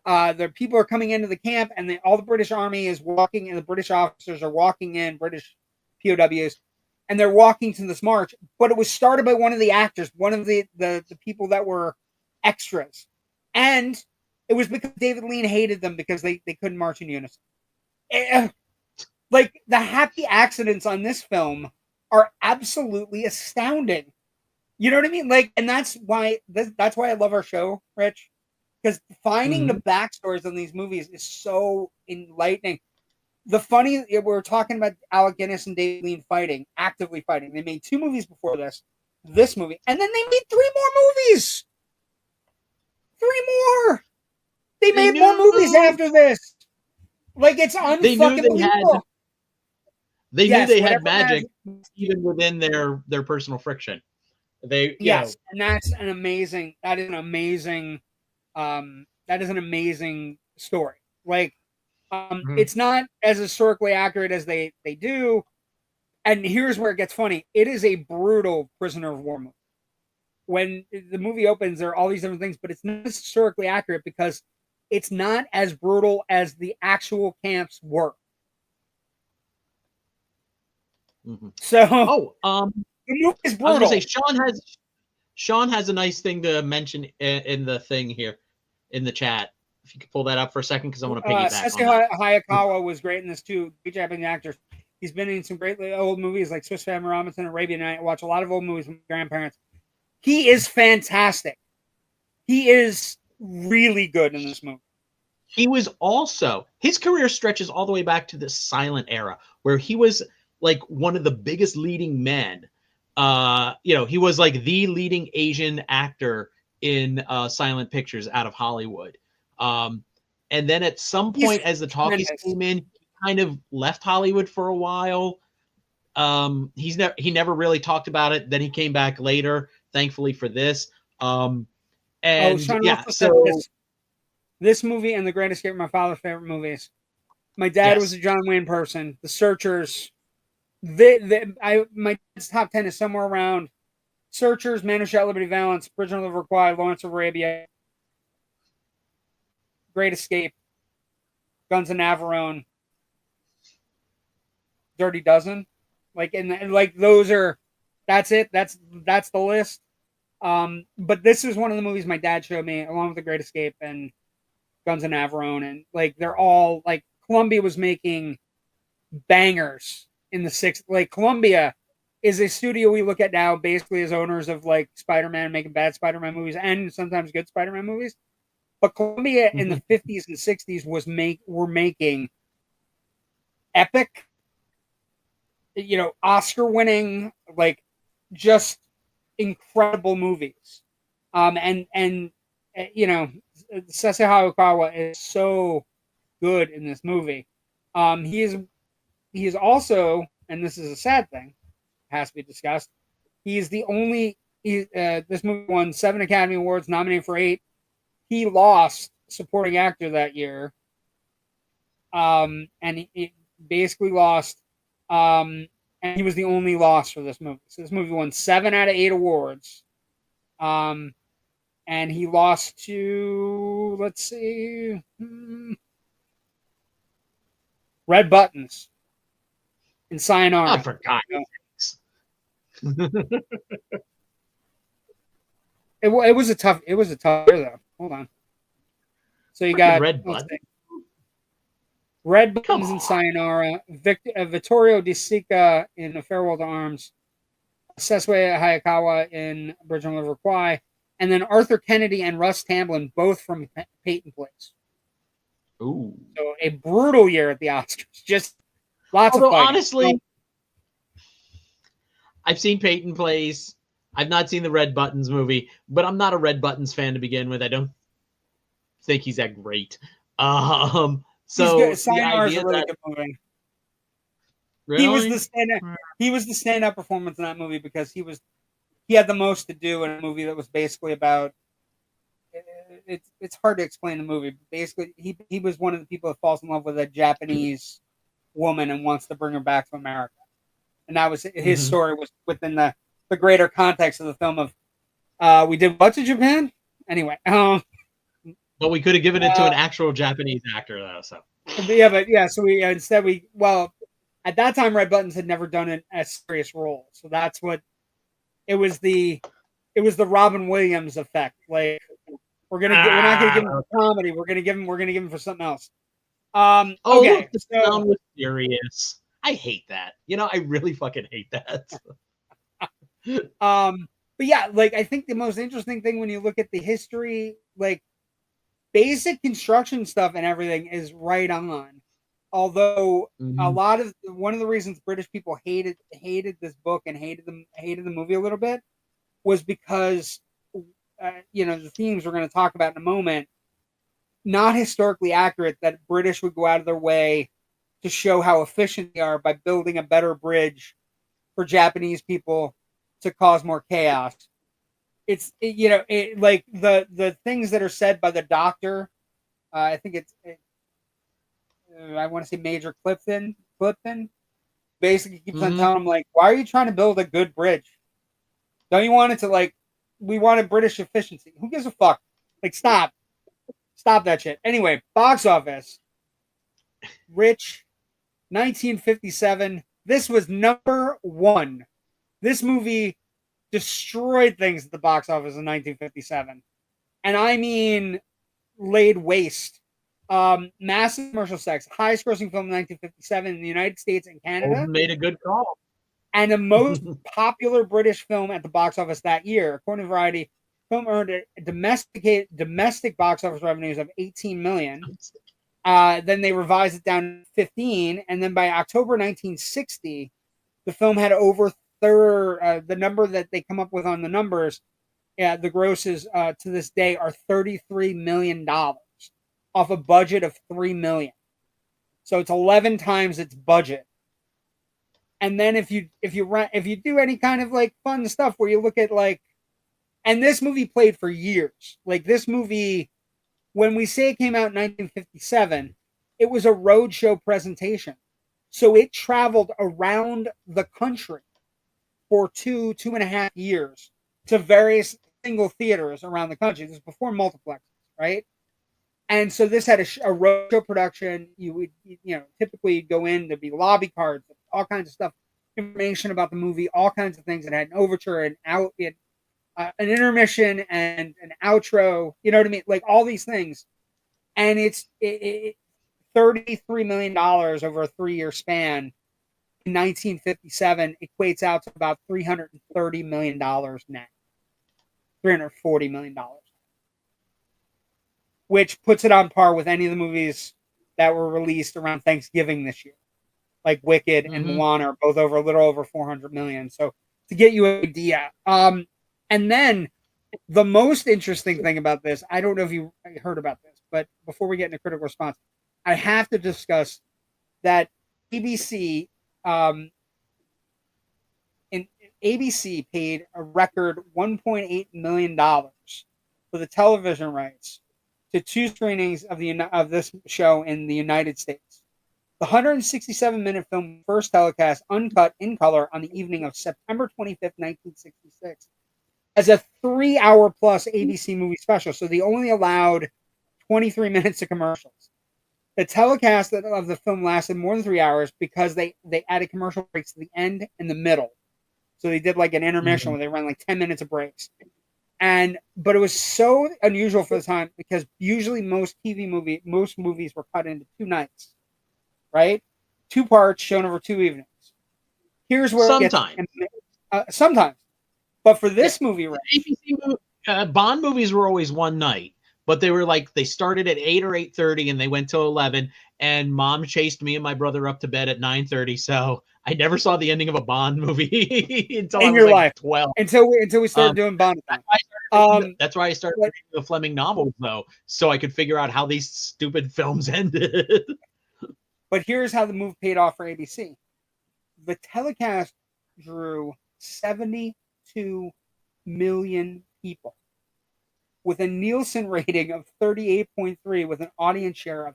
The people are coming into the camp, and all the British Army is walking, and the British officers are walking in, British POWs, and they're walking to this march. But it was started by one of the actors, one of the people that were extras, and it was because David Lean hated them because they couldn't march in unison. Like the happy accidents on this film are absolutely astounding. You know what I mean? Like, and that's why I love our show, Rich, because finding the backstories on these movies is so enlightening. We're talking about Alec Guinness and David Lean actively fighting. They made 2 movies before this movie, and then they made 3 more movies. 3 more. They made more movies after this. Like, it's unfucking believable. They knew they had magic even within their personal friction. And that's an amazing. That is an amazing story. Like, it's not as historically accurate as they do. And here's where it gets funny. It is a brutal prisoner of war movie. When the movie opens, there are all these different things, but it's not historically accurate because it's not as brutal as the actual camps were. So, the movie is brutal. I was going to say, Sean has a nice thing to mention in the thing here in the chat. If you could pull that up for a second, because I want to piggyback on that. Hayakawa was great in this too. Great Japanese actor. He's been in some great old movies like Swiss Family Robinson, Arabian Night. I watch a lot of old movies with my grandparents. He is fantastic. He is really good in this movie. He was also, his career stretches all the way back to the silent era, where he was like one of the biggest leading men. He was like the leading Asian actor in silent pictures out of Hollywood. And then at some point, as the talkies came in, he kind of left Hollywood for a while. He never really talked about it. Then he came back later, thankfully for this. This movie and The Great Escape are my father's favorite movies. My dad was a John Wayne person. The Searchers. My dad's top 10 is somewhere around Searchers, Man Who Shot Liberty Valance, Prisoner of Kwai, Lawrence of Arabia, Great Escape, Guns of Navarone, Dirty Dozen. That's it. That's the list. But this is one of the movies my dad showed me, along with The Great Escape and Guns of Navarone, and like they're all like Columbia was making bangers in the 60s. Like Columbia is a studio we look at now basically as owners of like Spider-Man, making bad Spider-Man movies and sometimes good Spider-Man movies. But Columbia in the 50s and 60s were making epic, Oscar-winning, like just incredible movies. Sessue Hayakawa is so good in this movie. He is also, and this is a sad thing, has to be discussed. He's the only. This movie won 7 Academy Awards, nominated for 8. He lost supporting actor that year, and he basically lost. And he was the only loss for this movie. So this movie won 7 out of 8 awards. And he lost to, let's see, Red Buttons in Sayonara. Oh, for God's sakes. It was a tough year though. Hold on. So you got Red Buttons. Red Buttons in Sayonara, Vittorio De Sica in A Farewell to Arms, Sesue Hayakawa in Bridge on the River Kwai, and then Arthur Kennedy and Russ Tamblyn, both from Peyton Place. Ooh. So a brutal year at the Oscars. Just lots of fighting. Honestly, I've seen Peyton Place. I've not seen the Red Buttons movie, but I'm not a Red Buttons fan to begin with. I don't think he's that great. So Sayonara's a really good movie. Really? He was the stand-up performance in that movie because he had the most to do in a movie that was basically about. It's hard to explain the movie, but basically he was one of the people that falls in love with a Japanese woman and wants to bring her back to America, and that was his story was within the greater context of the film of we did what to Japan anyway. But we could have given it to an actual Japanese actor though. So so we instead at that time Red Buttons had never done a serious role, so that's what it was the Robin Williams effect. Like we're not gonna give him for comedy. We're gonna give him for something else. Okay, the sound was serious. I hate that. I really fucking hate that. But yeah, like I think the most interesting thing when you look at the history, like basic construction stuff and everything is right on. Although one of the reasons British people hated this book and hated the movie a little bit was because the themes we're going to talk about in a moment, not historically accurate, that British would go out of their way to show how efficient they are by building a better bridge for Japanese people to cause more chaos. It's like the things that are said by the doctor. I think I want to say Major Clifton basically keeps on telling him, like, why are you trying to build a good bridge? Don't you want it to, we wanted British efficiency. Who gives a fuck? Like, stop that shit. Anyway, box office. Rich, 1957. This was number 1. This movie destroyed things at the box office in 1957. And I mean, laid waste. Massive commercial success. Highest grossing film in 1957 in the United States and Canada. Holden made a good call. And the most popular British film at the box office that year. According to Variety, film earned a domestic box office revenues of $18 million. Then they revised it down to 15. And then by October 1960, the film had over the number that they come up with on the numbers, the grosses to this day are $33 million off a budget of $3 million. So it's 11 times its budget. And then if you do any kind of like fun stuff where you look at and this movie played for years. Like this movie, when we say it came out in 1957, it was a roadshow presentation. So it traveled around the country for 2.5 years to various single theaters around the country. This was before multiplexes, right? And so this had a roadshow production. You would, typically go in, there'd be lobby cards, all kinds of stuff, information about the movie, all kinds of things. It had an overture and an intermission and an outro. You know what I mean? Like all these things. And it's $33 million over a 3-year span. In 1957 equates out to about $330 million net. $340 million. Which puts it on par with any of the movies that were released around Thanksgiving this year. Like Wicked and Moana are both over a little over 400 million. So to get you an idea. And then the most interesting thing about this, I don't know if you heard about this, but before we get into critical response, I have to discuss that BBC ABC paid a record $1.8 million for the television rights to 2 screenings of this show in the United States. The 167-minute film first telecast uncut in color on the evening of September 25th, 1966, as a 3-hour plus ABC movie special. So they only allowed 23 minutes of commercials. The telecast of the film lasted more than 3 hours because they added commercial breaks to the end and the middle. So they did like an intermission where they ran like 10 minutes of breaks. But it was so unusual for the time because usually most movies were cut into 2 nights, right? 2 parts shown over 2 evenings. Here's where sometimes, sometimes, but for this movie, right? ABC Bond movies were always one night, but they started at 8 or 8:30 and they went till 11. And Mom chased me and my brother up to bed at 9:30, so I never saw the ending of a Bond movie until I was like 12. Until we started doing Bond. That's why I started reading the Fleming novels, though, so I could figure out how these stupid films ended. But here's how the move paid off for ABC. The telecast drew 72 million people with a Nielsen rating of 38.3 with an audience share of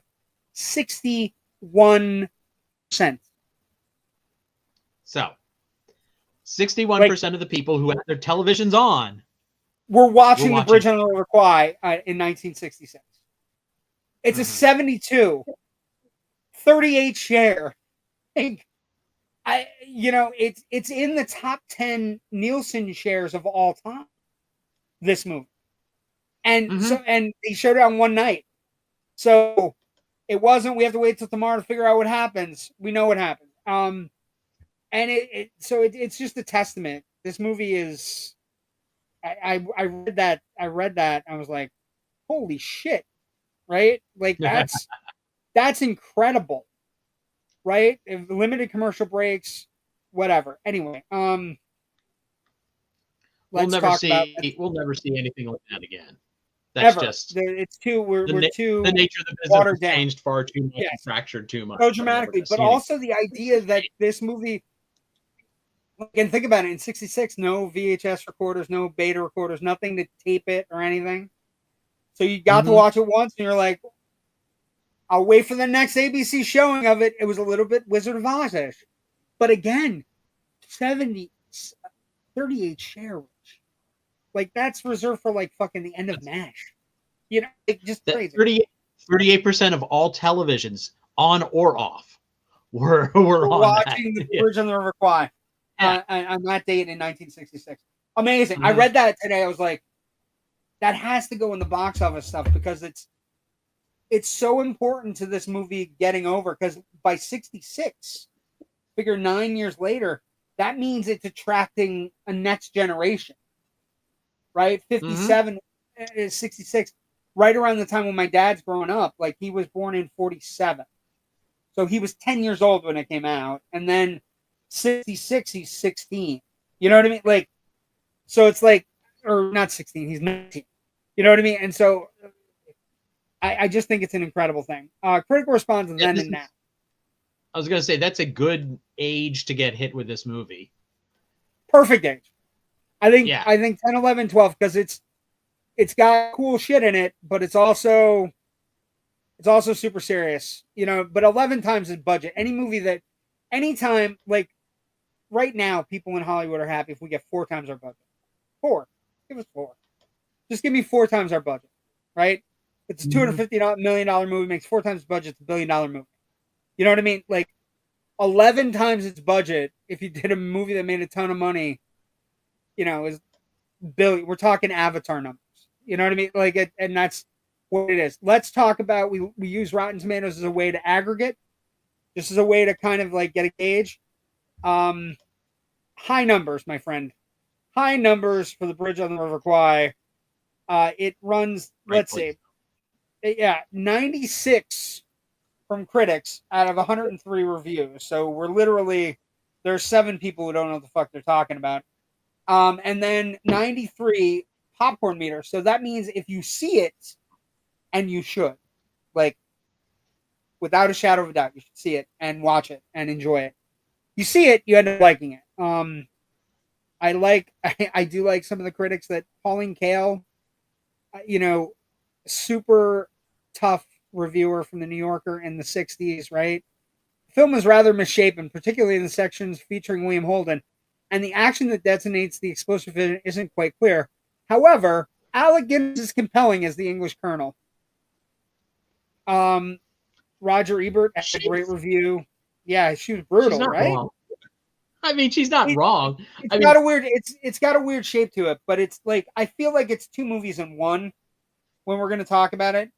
61%. So, 61% of the people who had their televisions on were watching The Bridge on the River Kwai in 1966. It's a 72, 38 share. It's in the top 10 Nielsen shares of all time. This movie, and they showed it on one night, so it wasn't. We have to wait till tomorrow to figure out what happens. We know what happens. And it's just a testament. This movie is. I read that. I was like, holy shit, right? Like that's incredible, right? If limited commercial breaks, whatever. Anyway, we'll never see anything like that again. That's just it's too. We're too. The nature of the business has changed far too much, and fractured too much, so dramatically. But also the idea that this movie. And think about it, in 66, no VHS recorders, no beta recorders, nothing to tape it or anything. So you got to watch it once and you're like, I'll wait for the next ABC showing of it. It was a little bit Wizard of Oz-ish. But again, 38 share. Like that's reserved for like fucking the end of MASH. Just crazy. 38% of all televisions on or off were on watching The Bridge on the River Kwai. On that date in 1966. Amazing. I read that today. I was like, that has to go in the box office stuff because it's so important to this movie getting over. Because by 66, figure 9 years later, that means it's attracting a next generation. Right? 57 is 66, right around the time when my dad's growing up. Like he was born in 47. So he was 10 years old when it came out. And then 66, he's 16. You know what I mean? Like, so it's like, or not 16, he's 19. You know what I mean? And so I just think it's an incredible thing. Critical response then and now. I was going to say, that's a good age to get hit with this movie. Perfect age. I think 10, 11, 12, because it's got cool shit in it, but it's also super serious. But 11 times his budget. Anytime, like, right now, people in Hollywood are happy if we get 4 times our budget. 4. Give us 4. Just give me 4 times our budget, right? It's a $250 million movie, makes 4 times the budget, it's a $1 billion movie. You know what I mean? Like, 11 times its budget, if you did a movie that made a ton of money, is billion. We're talking Avatar numbers. You know what I mean? Like, and that's what it is. Let's talk about, we use Rotten Tomatoes as a way to aggregate. This is a way to kind of like get a gauge. High numbers, my friend. High numbers for The Bridge on the River Kwai. It runs, let's see. 96 from critics out of 103 reviews. So we're literally, there's 7 people who don't know what the fuck they're talking about. And then 93 popcorn meter. So that means if you see it, and you should, like, without a shadow of a doubt, you should see it and watch it and enjoy it. You see it, you end up liking it. I do like some of the critics that Pauline Kael, super tough reviewer from the New Yorker in the 60s, right? The film is rather misshapen, particularly in the sections featuring William Holden, and the action that detonates the explosive vision isn't quite clear. However, Alec Guinness is compelling as the English colonel. Roger Ebert had a great review. Yeah, she was brutal, she's not right? Wrong. I mean, she's not wrong. It's got a weird shape to it, but it's like I feel like it's two movies in one when we're going to talk about it.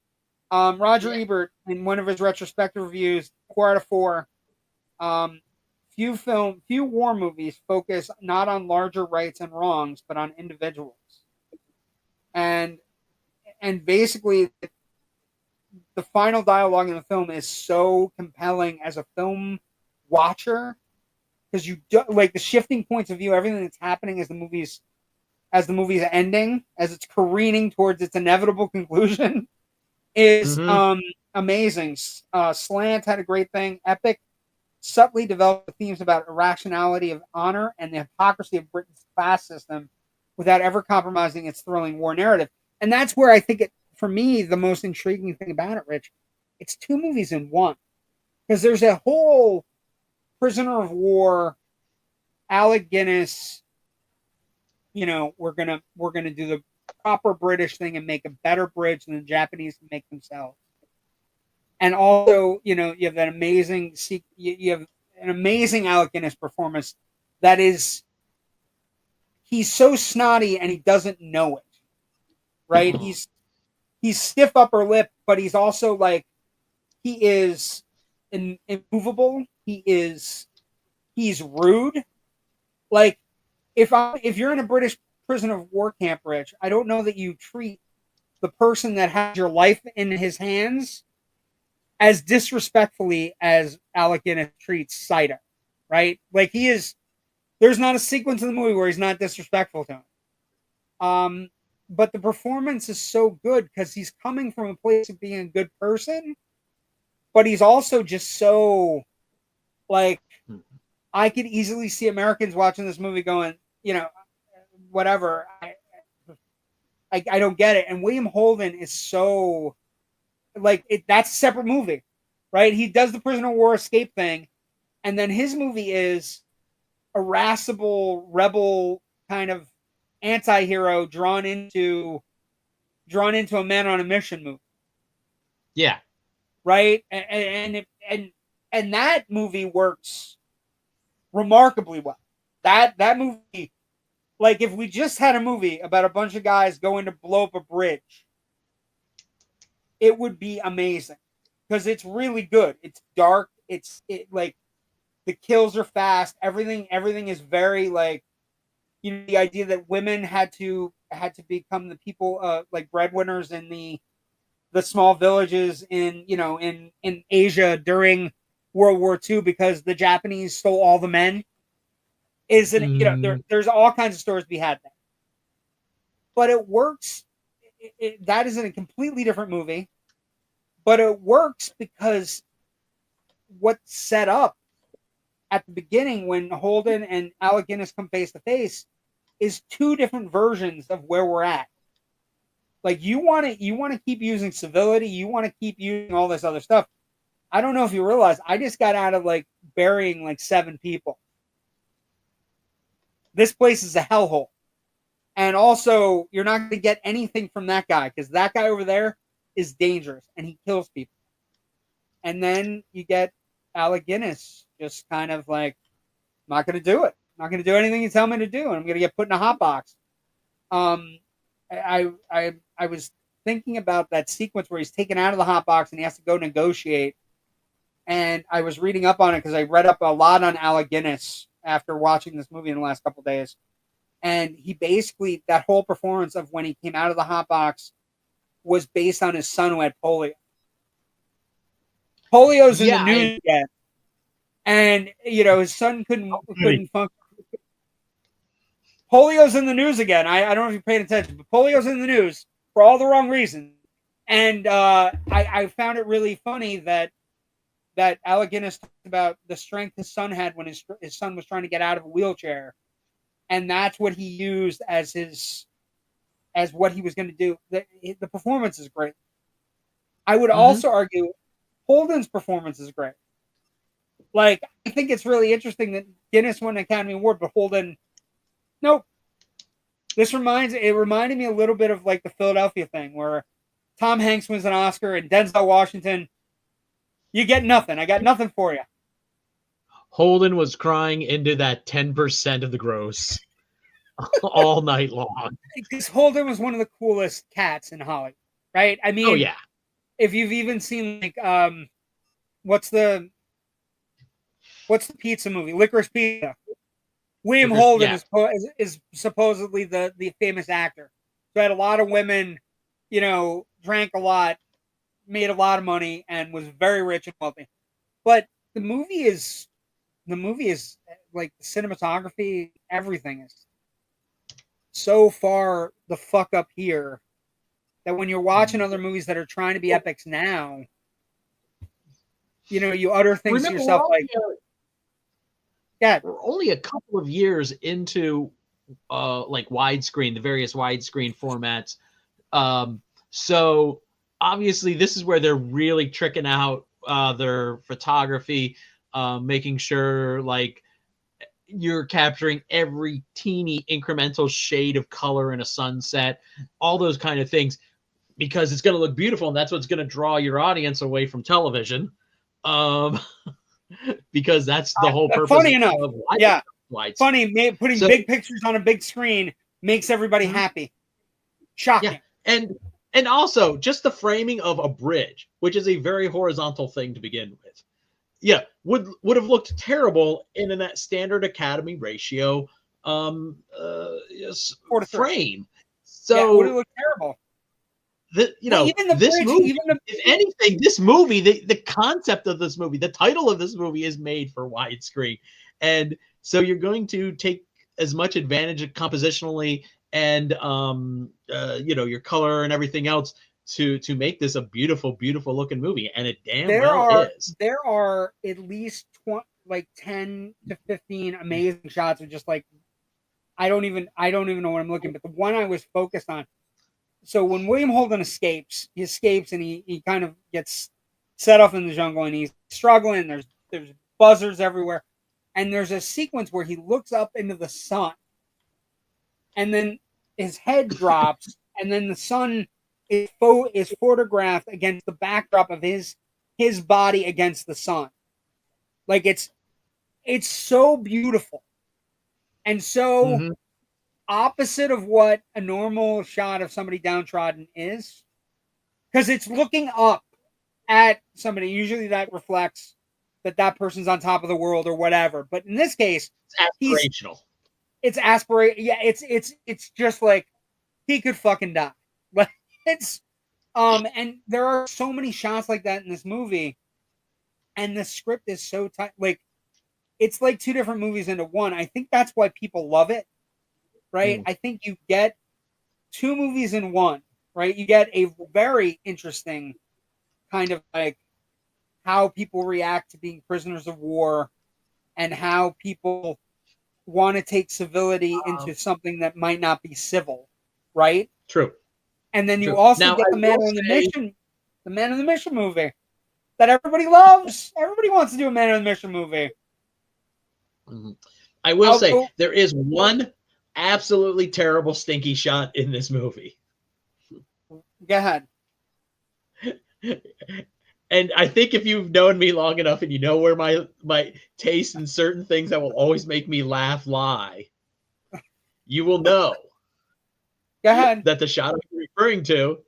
Roger Ebert, in one of his retrospective reviews, 4 out of 4. Few war movies focus not on larger rights and wrongs, but on individuals. And basically, the final dialogue in the film is so compelling as a film watcher because you do, like the shifting points of view, everything that's happening as the movie's ending, as it's careening towards its inevitable conclusion, is amazing. Slant had a great thing. Epic subtly developed themes about irrationality of honor and the hypocrisy of Britain's class system without ever compromising its thrilling war narrative. And that's where I think for me, the most intriguing thing about it, Rich, it's two movies in one. Because there's a whole prisoner of war, Alec Guinness, we're gonna do the proper British thing and make a better bridge than the Japanese can make themselves. And also, you have that amazing you have an amazing Alec Guinness performance that is he's so snotty and he doesn't know it. Right? He's stiff upper lip, but he's also like he is immovable. He's rude. Like if you're in a British prison of war camp, Rich, I don't know that you treat the person that has your life in his hands as disrespectfully as Alec Guinness treats Saito, right? Like there's not a sequence in the movie where he's not disrespectful to him. But the performance is so good because he's coming from a place of being a good person, but he's also just so like I could easily see Americans watching this movie going, whatever. I don't get it. And William Holden is so like that's a separate movie, right? He does the prisoner of war escape thing, and then his movie is irascible rebel kind of anti-hero drawn into a man on a mission movie. Yeah. Right? And that movie works remarkably well. That movie, like if we just had a movie about a bunch of guys going to blow up a bridge, it would be amazing because it's really good. It's dark. Like the kills are fast. Everything is very like, the idea that women had to become the people like breadwinners in the small villages in Asia during World War II because the Japanese stole all the men. There's all kinds of stories to be had there. But it works. That is in a completely different movie. But it works because what's set up at the beginning when Holden and Alec Guinness come face to face is two different versions of where we're at. Like you want to keep using civility, you want to keep using all this other stuff. I don't know if you realize I just got out of like burying like 7 people. This place is a hellhole. And also, you're not going to get anything from that guy because that guy over there is dangerous and he kills people. And then you get Alec Guinness just kind of like, I'm not going to do it. I'm not going to do anything you tell me to do, and I'm going to get put in a hot box. I was thinking about that sequence where he's taken out of the hot box and he has to go negotiate. And I was reading up on it because I read up a lot on Alec Guinness after watching this movie in the last couple of days. And he basically, that whole performance of when he came out of the hot box was based on his son who had polio. Polio's in the news again. And, his son couldn't function. Polio's in the news again. I don't know if you're paying attention, but polio's in the news for all the wrong reasons. And I found it really funny that Alec Guinness talked about the strength his son had when his son was trying to get out of a wheelchair. and that's what he used as what he was going to do. The performance is great. I would also argue Holden's performance is great. Like, I think it's really interesting that Guinness won an Academy Award, but Holden, nope. It reminded me a little bit of like the Philadelphia thing where Tom Hanks wins an Oscar and Denzel Washington, you get nothing. I got nothing for you. Holden was crying into that 10% of the gross all night long. Because Holden was one of the coolest cats in Hollywood, right? I mean, oh yeah. If you've even seen like what's the pizza movie? Licorice Pizza. William Holden is supposedly the famous actor. So had a lot of women, drank a lot, made a lot of money, and was very rich and wealthy. But the movie is like the cinematography, everything is so far the fuck up here that when you're watching other movies that are trying to be epics now, you utter things to yourself like, yeah, we're only a couple of years into like widescreen, the various widescreen formats. So obviously this is where they're really tricking out their photography, making sure like you're capturing every teeny incremental shade of color in a sunset, all those kind of things, because it's going to look beautiful, and that's what's going to draw your audience away from television. Because that's the whole purpose. Funny enough, putting big pictures on a big screen makes everybody happy. Shocking. Yeah. And also just the framing of a bridge, which is a very horizontal thing to begin with. Yeah, would have looked terrible in that standard Academy ratio frame. So it would have looked terrible. This movie, if anything, this movie, the concept of this movie, the title of this movie is made for widescreen. And so you're going to take as much advantage of compositionally and, your color and everything else to make this a beautiful, beautiful looking movie. And it is. There are at least 10 to 15 amazing shots of just like, I don't even know what I'm looking, but the one I was focused on. So when William Holden escapes and he kind of gets set off in the jungle and he's struggling. There's buzzards everywhere. And there's a sequence where he looks up into the sun and then his head drops and then the sun is photographed against the backdrop of his body against the sun. Like it's so beautiful and so opposite of what a normal shot of somebody downtrodden is, because it's looking up at somebody. Usually that reflects that person's on top of the world or whatever. But in this case, it's aspirational. It's aspirational. Yeah, it's just like he could fucking die. Like it's and there are so many shots like that in this movie, and the script is so tight. Like it's like two different movies into one. I think that's why people love it. Right? I think you get two movies in one, right? You get a very interesting kind of like how people react to being prisoners of war and how people want to take civility into something that might not be civil, right? True. And then you also get the Man on the Mission movie that everybody loves. Everybody wants to do a Man on the Mission movie. I will say there is one absolutely terrible stinky shot in this movie. Go ahead. And I think if you've known me long enough and you know where my taste in certain things that will always make me laugh lie, you will know Go ahead. that the shot I'm referring to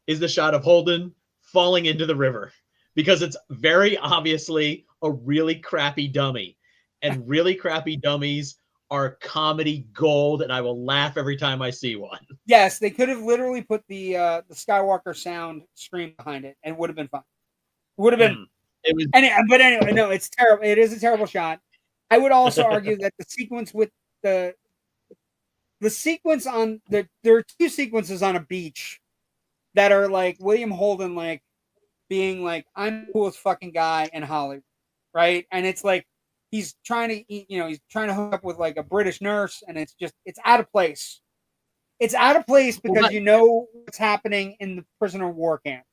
is the shot of Holden falling into the river, because it's very obviously a really crappy dummy, and really crappy dummies are comedy gold, and I will laugh every time I see one. Yes, they could have literally put the Skywalker sound stream behind it, and it would have been fun. It would have been. It was. But anyway, no, it's terrible. It is a terrible shot. I would also argue that the sequence with the sequence on there are two sequences on a beach that are like William Holden, like being like, I'm the coolest fucking guy in Hollywood, right? And it's like he's trying to he's trying to hook up with like a British nurse, and it's out of place. It's out of place because you know what's happening in the prisoner of war camp,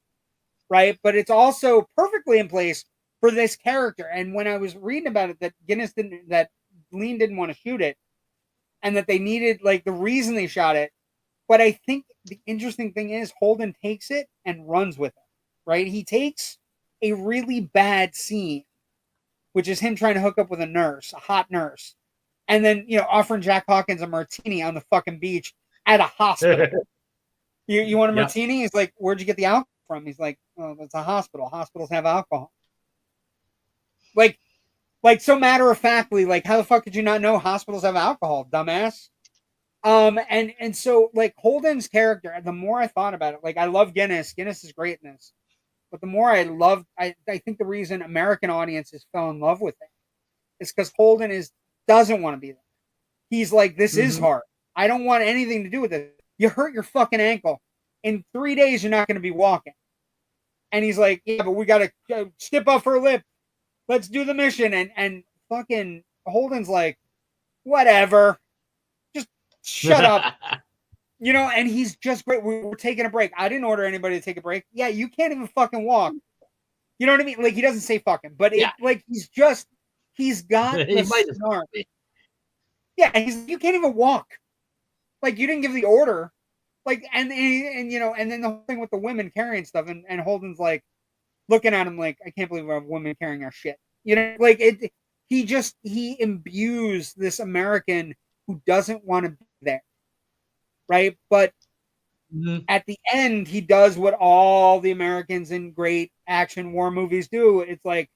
right? But it's also perfectly in place for this character. And when I was reading about it, that Lean didn't want to shoot it, and that they needed like the reason they shot it. But I think the interesting thing is Holden takes it and runs with it, right? He takes a really bad scene, which is him trying to hook up with a hot nurse, and then offering Jack Hawkins a martini on the fucking beach at a hospital. you want a martini? He's like, where'd you get the alcohol from? He's like, oh, that's a hospital. Hospitals have alcohol. Like so matter of factly, like how the fuck did you not know hospitals have alcohol, dumbass? And so like Holden's character, the more I thought about it, like I love Guinness. Guinness is great in this. But the more I think the reason American audiences fell in love with it is because Holden doesn't want to be there. He's like, this is hard. I don't want anything to do with it. You hurt your fucking ankle. In 3 days, you're not going to be walking. And he's like, yeah, but we got to skip off her lip. Let's do the mission. And fucking Holden's like, whatever. Just shut up. And he's just great. We're taking a break. I didn't order anybody to take a break. Yeah, you can't even fucking walk. You know what I mean? Like, he doesn't say fucking, but he's got the snark. Yeah, you can't even walk. Like, you didn't give the order. Like, and then the whole thing with the women carrying stuff, and Holden's like looking at him like, I can't believe we have women carrying our shit. Like he imbues this American who doesn't want to be there. Right? But at the end, he does what all the Americans in great action war movies do. It's like,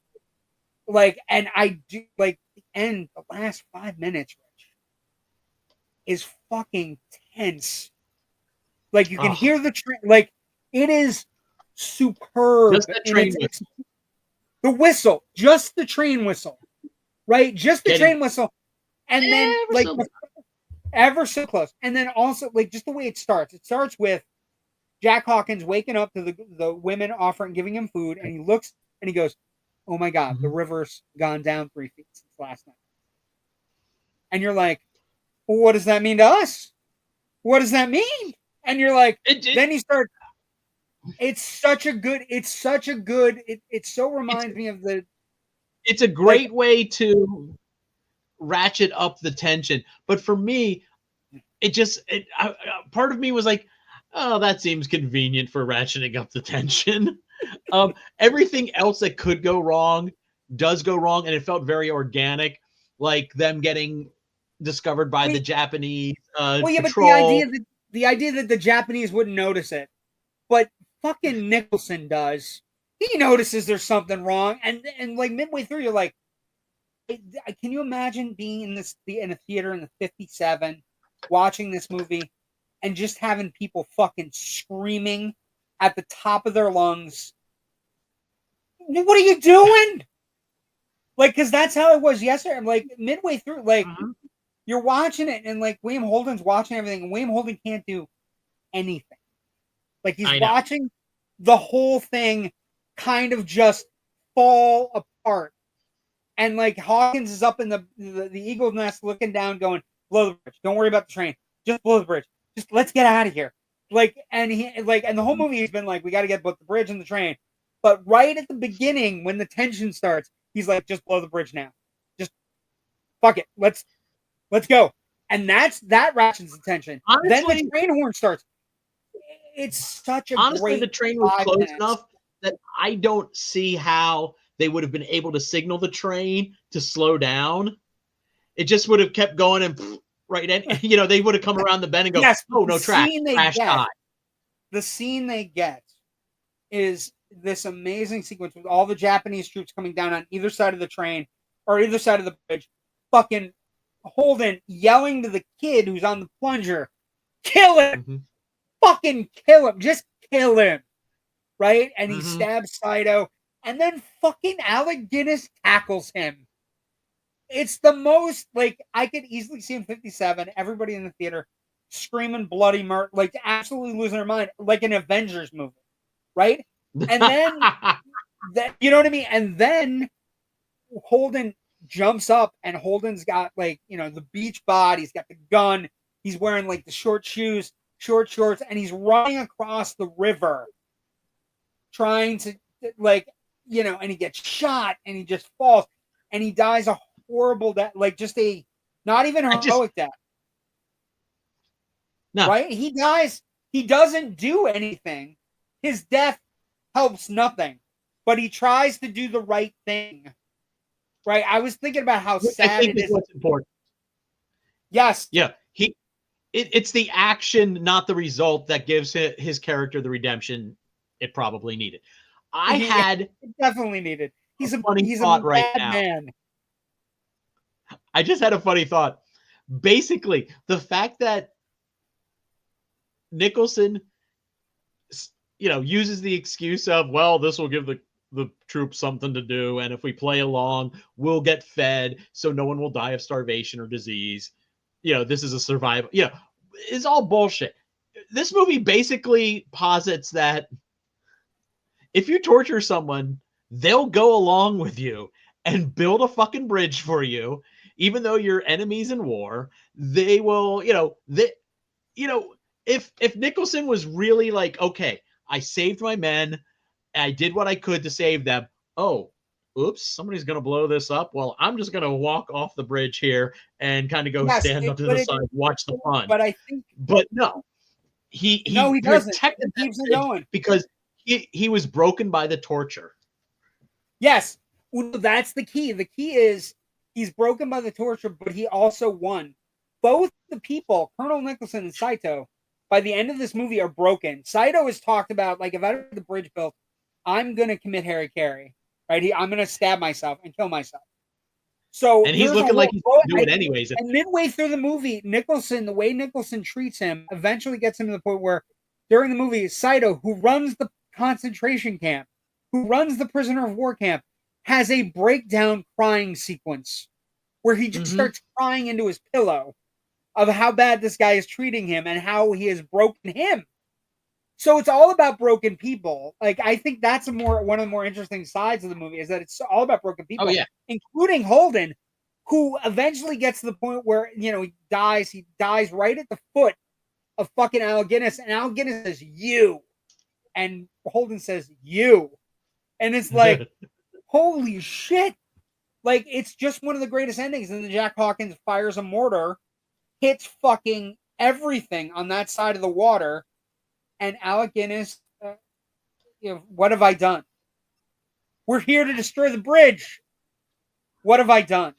and I do like the end, the last 5 minutes, Rich, is fucking tense. Like you can hear the train, like it is superb. Just the train whistle. The whistle, just the train whistle, right? Just the train whistle, and then like ever so close, and then also like just the way it starts. It starts with Jack Hawkins waking up to the women giving him food, and he looks and he goes, "Oh my God, the river's gone down 3 feet since last night." And you're like, well, what does that mean to us? What does that mean? And you're like, then you start. It so reminds me of the. It's a great way to ratchet up the tension, but for me, part of me was like, oh, that seems convenient for ratcheting up the tension. Everything else that could go wrong does go wrong, and it felt very organic, like them getting discovered by the Japanese patrol. But the idea that the Japanese wouldn't notice it, but fucking Nicholson does. He notices there's something wrong, and like midway through, you're like, can you imagine being in a theater in the 57, watching this movie, and just having people fucking screaming at the top of their lungs? What are you doing? Like, because that's how it was yesterday. I'm like midway through, like. You're watching it, and like William Holden's watching everything, and William Holden can't do anything. Like he's watching the whole thing kind of just fall apart. And like Hawkins is up in the eagle's nest looking down, going, blow the bridge. Don't worry about the train. Just blow the bridge. Just let's get out of here. And the whole movie he's been like, we got to get both the bridge and the train. But right at the beginning, when the tension starts, he's like, just blow the bridge now. Just fuck it. Let's go. And that ratchets the tension. Honestly, then the train horn starts. It's such a the train was close enough that I don't see how they would have been able to signal the train to slow down. It just would have kept going and right in. They would have come around the bend and go, oh, no track. The scene they get is this amazing sequence with all the Japanese troops coming down on either side of the train or either side of the bridge. Fucking Holden yelling to the kid who's on the plunger, kill him, fucking kill him, just kill him, right? And he stabs Saito, and then fucking Alec Guinness tackles him. It's the most, like, I could easily see in 57, everybody in the theater screaming bloody murder, like absolutely losing their mind, like an Avengers movie, right? And then, you know what I mean? And then Holden jumps up, and Holden's got like, the beach bod. He's got the gun. He's wearing like the short shoes, short shorts, and he's running across the river trying to like, and he gets shot and he just falls and he dies a horrible death, like just a not even heroic death. No. Right? He dies. He doesn't do anything. His death helps nothing, but he tries to do the right thing. Right? I was thinking about how sad it is. What's important. Yes. Yeah. It's the action, not the result, that gives his character the redemption it probably needed. It definitely needed. He's a bad right man. I just had a funny thought. Basically, the fact that Nicholson, uses the excuse of, well, this will give the troops something to do, and if we play along, we'll get fed, so no one will die of starvation or disease. This is a survival. It's all bullshit. This movie basically posits that if you torture someone, they'll go along with you and build a fucking bridge for you, even though you're enemies in war. They will, if Nicholson was really like, okay, I saved my men, I did what I could to save them. Oh, oops, somebody's going to blow this up. Well, I'm just going to walk off the bridge here and kind of go stand up to the side, watch the fun. But no, he doesn't. He keeps it going because he was broken by the torture. Yes, well, that's the key. The key is he's broken by the torture, but he also won. Both the people, Colonel Nicholson and Saito, by the end of this movie are broken. Saito has talked about, like, if I have the bridge built, I'm going to commit harikari. Right? I'm going to stab myself and kill myself. So, and he's looking like he's doing it anyways. And midway through the movie, Nicholson, the way Nicholson treats him, eventually gets him to the point where, during the movie, Saito, who runs the concentration camp, who runs the prisoner of war camp, has a breakdown crying sequence where he just starts crying into his pillow of how bad this guy is treating him and how he has broken him. So it's all about broken people. Like, I think that's one of the more interesting sides of the movie, is that it's all about broken people. Oh, yeah. Including Holden, who eventually gets to the point where, he dies. He dies right at the foot of fucking Alec Guinness, and Alec Guinness says, "You." And Holden says, "You." And it's like, holy shit. Like, it's just one of the greatest endings. And then Jack Hawkins fires a mortar, hits fucking everything on that side of the water. And Alec Guinness, what have I done? We're here to destroy the bridge. What have I done?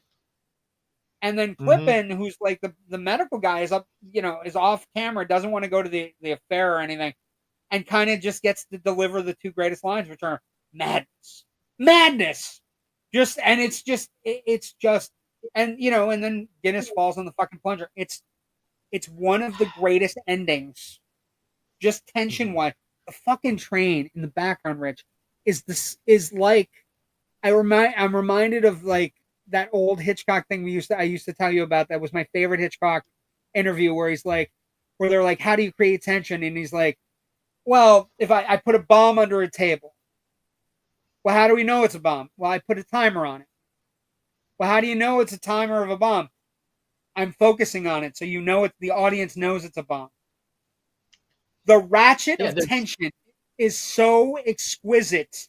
And then Clippen, who's like the medical guy, is up, is off camera, doesn't want to go to the affair or anything, and kind of just gets to deliver the two greatest lines, which are madness. And then Guinness falls on the fucking plunger. It's one of the greatest endings. Just tension wise, the fucking train in the background, Rich, is like, I'm reminded of like that old Hitchcock thing I used to tell you about. That was my favorite Hitchcock interview, where they're like, how do you create tension? And he's like, well, if I put a bomb under a table. Well, how do we know it's a bomb? Well, I put a timer on it. Well, how do you know it's a timer of a bomb? I'm focusing on it, so the audience knows it's a bomb. The ratchet of tension is so exquisite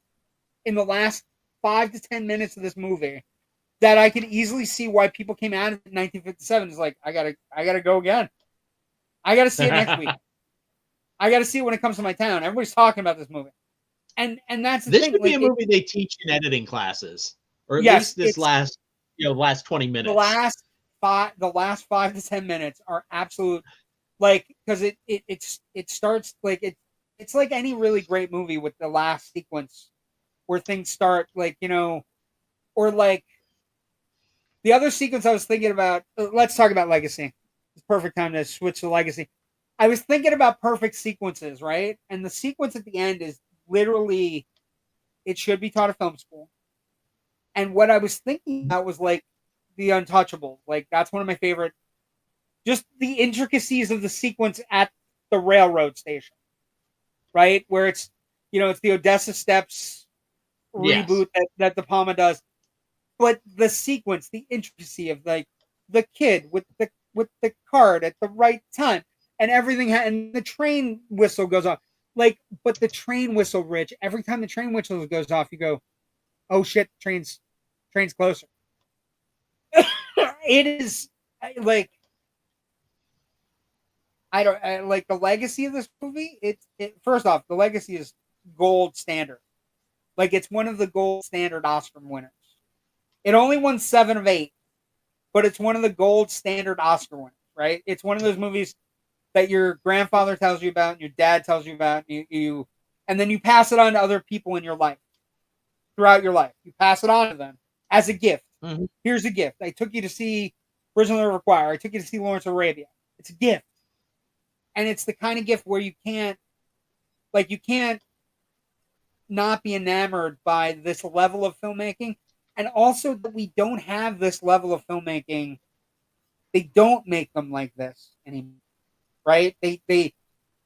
in the last 5 to 10 minutes of this movie that I could easily see why people came out of it in 1957. It's like, I gotta go again. I gotta see it next week. I gotta see it when it comes to my town. Everybody's talking about this movie. And that's the thing. This should be a movie they teach in editing classes, or at least this last 20 minutes. The last 5 to 10 minutes are absolute, like, because it starts like it's like any really great movie with the last sequence where things start like, or like the other sequence I was thinking about. Let's talk about Legacy. It's perfect time to switch to Legacy. I was thinking about perfect sequences, right? And the sequence at the end is literally, it should be taught at film school. And what I was thinking about was like The Untouchables. Like, that's one of my favorite, just the intricacies of the sequence at the railroad station, right? Where it's, it's the Odessa Steps reboot that De Palma does. but the sequence, the intricacy of like the kid with the card at the right time and everything, and the train whistle goes off. Like, but the train whistle, Rich, every time the train whistle goes off, you go, oh shit, train's closer. It is like, I like the legacy of this movie. First off, the legacy is gold standard. Like, it's one of the gold standard Oscar winners. It only won 7 of 8, but it's one of the gold standard Oscar winners, right? It's one of those movies that your grandfather tells you about and your dad tells you about, you and then you pass it on to other people in your life. Throughout your life, you pass it on to them as a gift. Mm-hmm. Here's a gift. I took you to see Prisoner of the Choir. I took you to see Lawrence of Arabia. It's a gift. And it's the kind of gift where you can't not be enamored by this level of filmmaking. And also that we don't have this level of filmmaking. They don't make them like this anymore, right?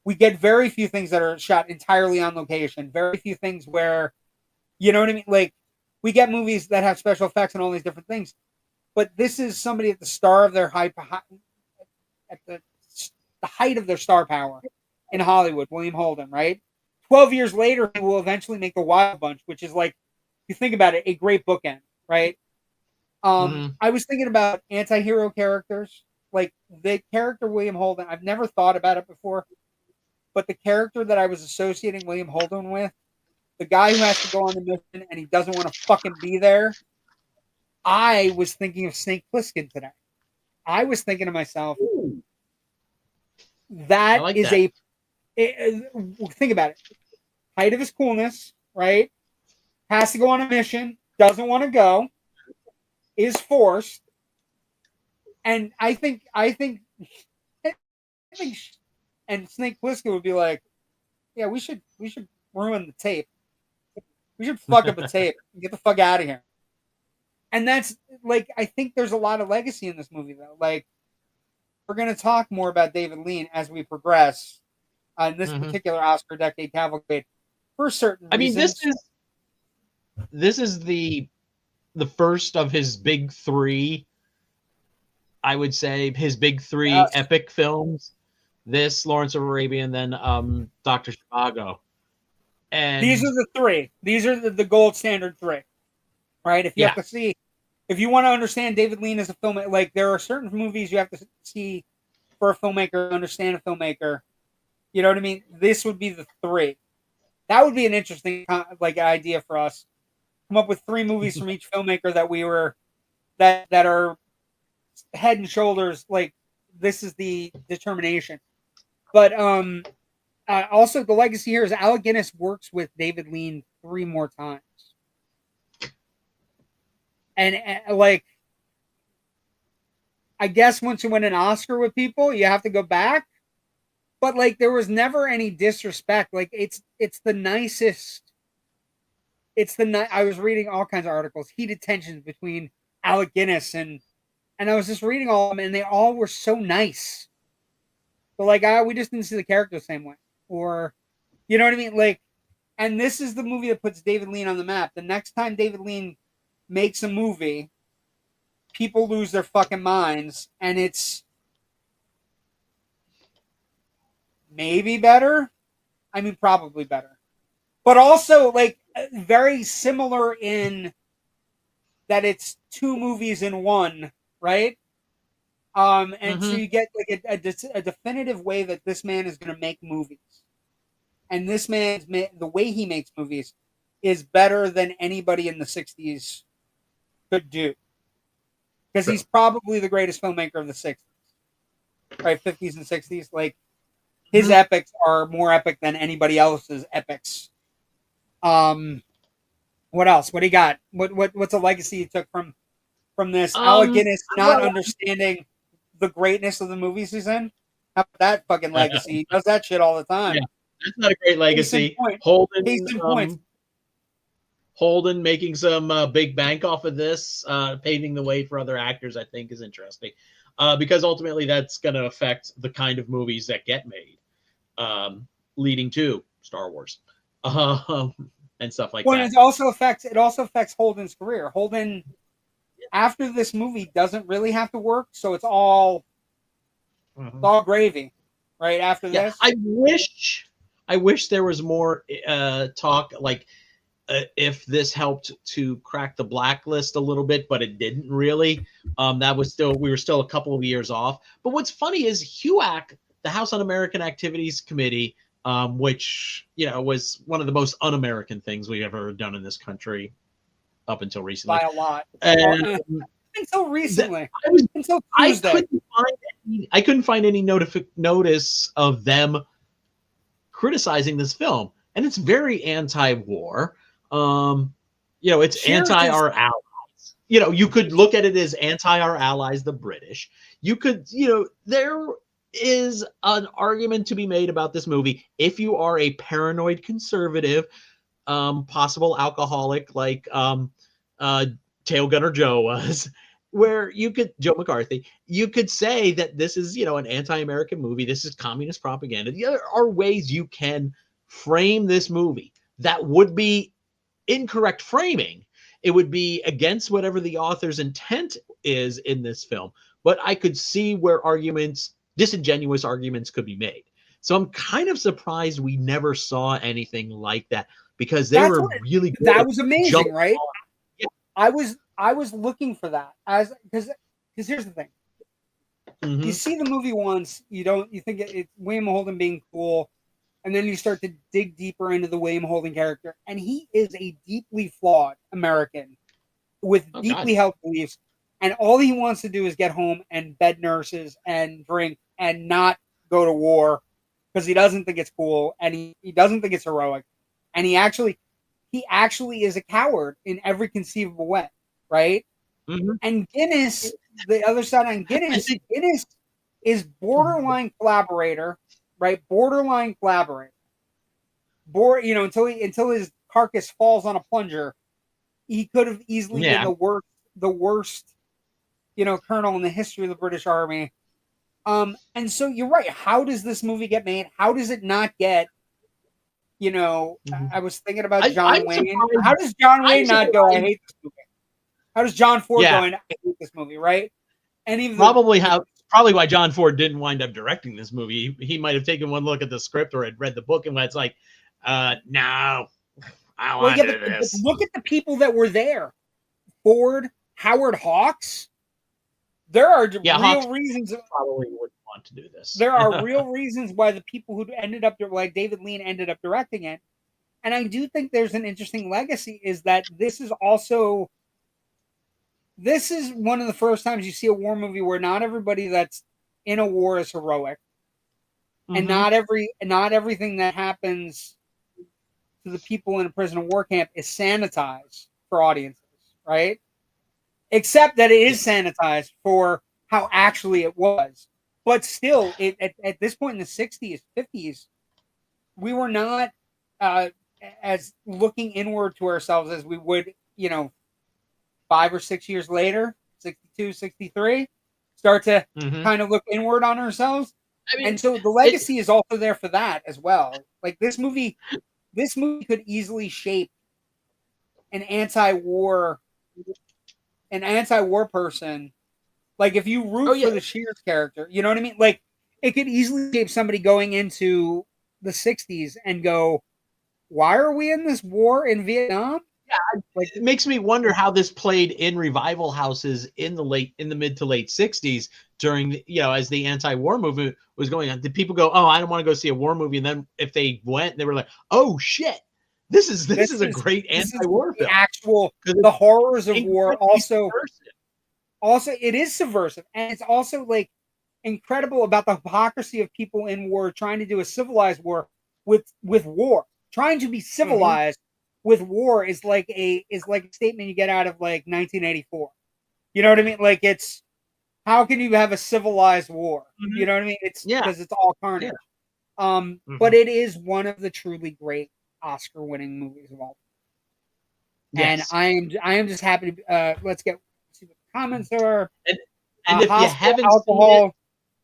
We get very few things that are shot entirely on location. Very few things where, you know what I mean? Like, we get movies that have special effects and all these different things. But this is somebody at the star of their at the height of their star power in Hollywood, William Holden, right? 12 years later, he will eventually make The Wild Bunch, which is, like, if you think about it, a great bookend, right? I was thinking about anti-hero characters. Like, the character William Holden, I've never thought about it before, but the character that I was associating William Holden with, the guy who has to go on the mission and he doesn't want to fucking be there, I was thinking of Snake Plissken today. I was thinking to myself, that like is that. Think about it. Height of his coolness, right? Has to go on a mission, doesn't want to go, is forced, and I think, and Snake Plissken would be like, yeah, we should ruin the tape. We should fuck up a tape and get the fuck out of here. And that's, like, I think there's a lot of legacy in this movie, though. Like, we're going to talk more about David Lean as we progress on this particular Oscar decade cavalcade for certain reasons. I mean, this is the first of his big 3, I would say, his big 3 epic films. This, Lawrence of Arabia, and then Dr. Zhivago. And these are the 3. These are the gold standard 3, right? If you have to see, if you want to understand David Lean as a filmmaker, like, there are certain movies you have to see for a filmmaker to understand a filmmaker. You know what I mean? This would be the 3. That would be an interesting, like, idea for us. Come up with 3 movies from each filmmaker that are head and shoulders, like, this is the determination. But also, the legacy here is Alec Guinness works with David Lean 3 more times. And like, I guess once you win an Oscar with people, you have to go back. But, like, there was never any disrespect. Like, it's the nicest. I was reading all kinds of articles, heated tensions between Alec Guinness and I was just reading all of them, and they all were so nice. But, like, we just didn't see the character the same way. Or, you know what I mean? Like, and this is the movie that puts David Lean on the map. The next time David Lean makes a movie, people lose their fucking minds, and it's maybe better. I mean, probably better. But also, like, very similar in that it's 2 movies in one, right? And so you get, like, a definitive way that this man is going to make movies. And this man's the way he makes movies is better than anybody in the 60s could do. Because he's probably the greatest filmmaker of the 60s. Right? 50s and 60s. Like, his epics are more epic than anybody else's epics. What else? What do you got? What's a legacy you took from this? Alec Guinness not understanding the greatness of the movies he's in. How about that fucking legacy? He does that shit all the time. Yeah, that's not a great legacy. Holden making some big bank off of this, paving the way for other actors, I think, is interesting. Because ultimately that's going to affect the kind of movies that get made, leading to Star Wars and stuff like that. It also affects Holden's career. Holden after this movie doesn't really have to work, so it's all gravy, right? After this, I wish there was more talk, like if this helped to crack the blacklist a little bit, but it didn't really. We were still a couple of years off. But what's funny is HUAC, the House Un-American Activities Committee, which was one of the most un-American things we've ever done in this country up until recently. By a lot. Until recently. Until Tuesday. I couldn't find any notice of them criticizing this film, and it's very anti-war. It's anti our allies. You could look at it as anti our allies, the British. You could, there is an argument to be made about this movie if you are a paranoid conservative, possible alcoholic like Tail Gunner Joe was, where Joe McCarthy, you could say that this is, an anti-American movie. This is communist propaganda. There are ways you can frame this movie that would be incorrect framing. It would be against whatever the author's intent is in this film. But I could see where disingenuous arguments could be made. So I'm kind of surprised we never saw anything like that, because really good. That was amazing, right? Yeah. I was looking for that because here's the thing. Mm-hmm. You see the movie once, you think it's William Holden being cool. And then you start to dig deeper into the William Holden character. And he is a deeply flawed American with deeply held beliefs. And all he wants to do is get home and bed nurses and drink and not go to war because he doesn't think it's cool and he doesn't think it's heroic. And he actually is a coward in every conceivable way, right? Mm-hmm. And Guinness, the other side on Guinness is borderline collaborator. Right, borderline collaborator. Until his carcass falls on a plunger, he could have easily been the worst, colonel in the history of the British Army. And so you're right. How does this movie get made? How does it not get? I was thinking about John Wayne. How does John Wayne not go? I hate this movie. How does John Ford go? I hate this movie, right? Probably why John Ford didn't wind up directing this movie. He might have taken one look at the script or had read the book and it's like, no, I want to do this. But look at the people that were there. Ford, Howard Hawks. There are real reasons. Probably wouldn't want to do this. There are real reasons why the people who ended up, like David Lean, ended up directing it. And I do think there's an interesting legacy is that this is one of the first times you see a war movie where not everybody that's in a war is heroic, and not everything that happens to the people in a prisoner of war camp is sanitized for audiences, right? Except that it is sanitized for how actually it was. But still, at this point in the 60s, 50s, we were not as looking inward to ourselves as we would, 5 or 6 years later, 62, 63, start to kind of look inward on ourselves. And so the legacy is also there for that as well. Like this movie could easily shape an anti-war person. Like if you root for the Shears character, you know what I mean? Like it could easily shape somebody going into the 60s and go, why are we in this war in Vietnam? Yeah, like it makes me wonder how this played in revival houses in the mid to late 60s during, as the anti-war movement was going on. Did people go, oh, I don't want to go see a war movie? And then if they went, they were like, oh shit, this is a great anti-war film. The horrors of war also it is subversive. And it's also like incredible about the hypocrisy of people in war trying to do a civilized war with war. Trying to be civilized with war is like a statement you get out of like 1984. You know what I mean? Like it's how can you have a civilized war? You know what I mean? It's because it's all carnage. But it is one of the truly great Oscar-winning movies of all time. Yes. And I am just happy to let's see what the comments are. And if you haven't alcohol seen it,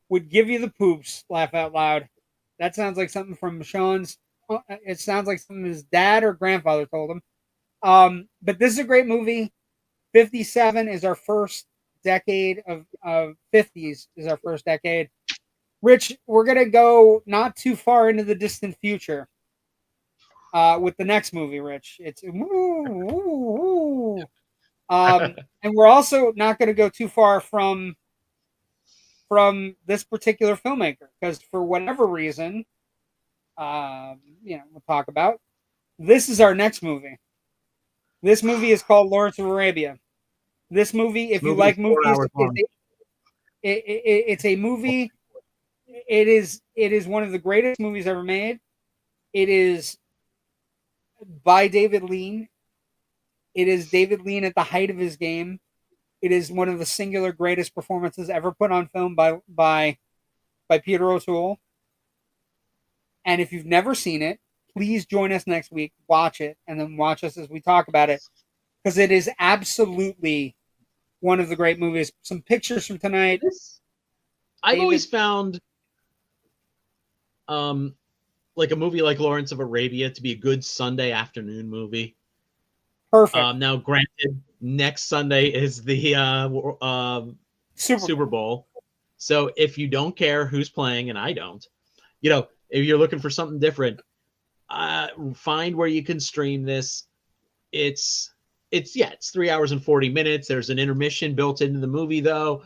would give you the poops. Laugh out loud. That sounds like something from Sean's. It sounds like something his dad or grandfather told him. But this is a great movie. 57 is our first decade of 50s is our first decade. Rich, we're going to go not too far into the distant future with the next movie, Rich. It's and we're also not going to go too far from this particular filmmaker because for whatever reason, we'll talk about. This is our next movie. This movie is called Lawrence of Arabia. This movie, if you like movies, it's a movie. It is one of the greatest movies ever made. It is by David Lean. It is David Lean at the height of his game. It is one of the singular greatest performances ever put on film by Peter O'Toole. And if you've never seen it, please join us next week. Watch it, and then watch us as we talk about it, because it is absolutely one of the great movies. Some pictures from tonight. I've always found like a movie like Lawrence of Arabia to be a good Sunday afternoon movie. Perfect. Now, granted, next Sunday is the Super Bowl. So if you don't care who's playing, and I don't, if you're looking for something different, find where you can stream this. It's 3 hours and 40 minutes. There's an intermission built into the movie, though.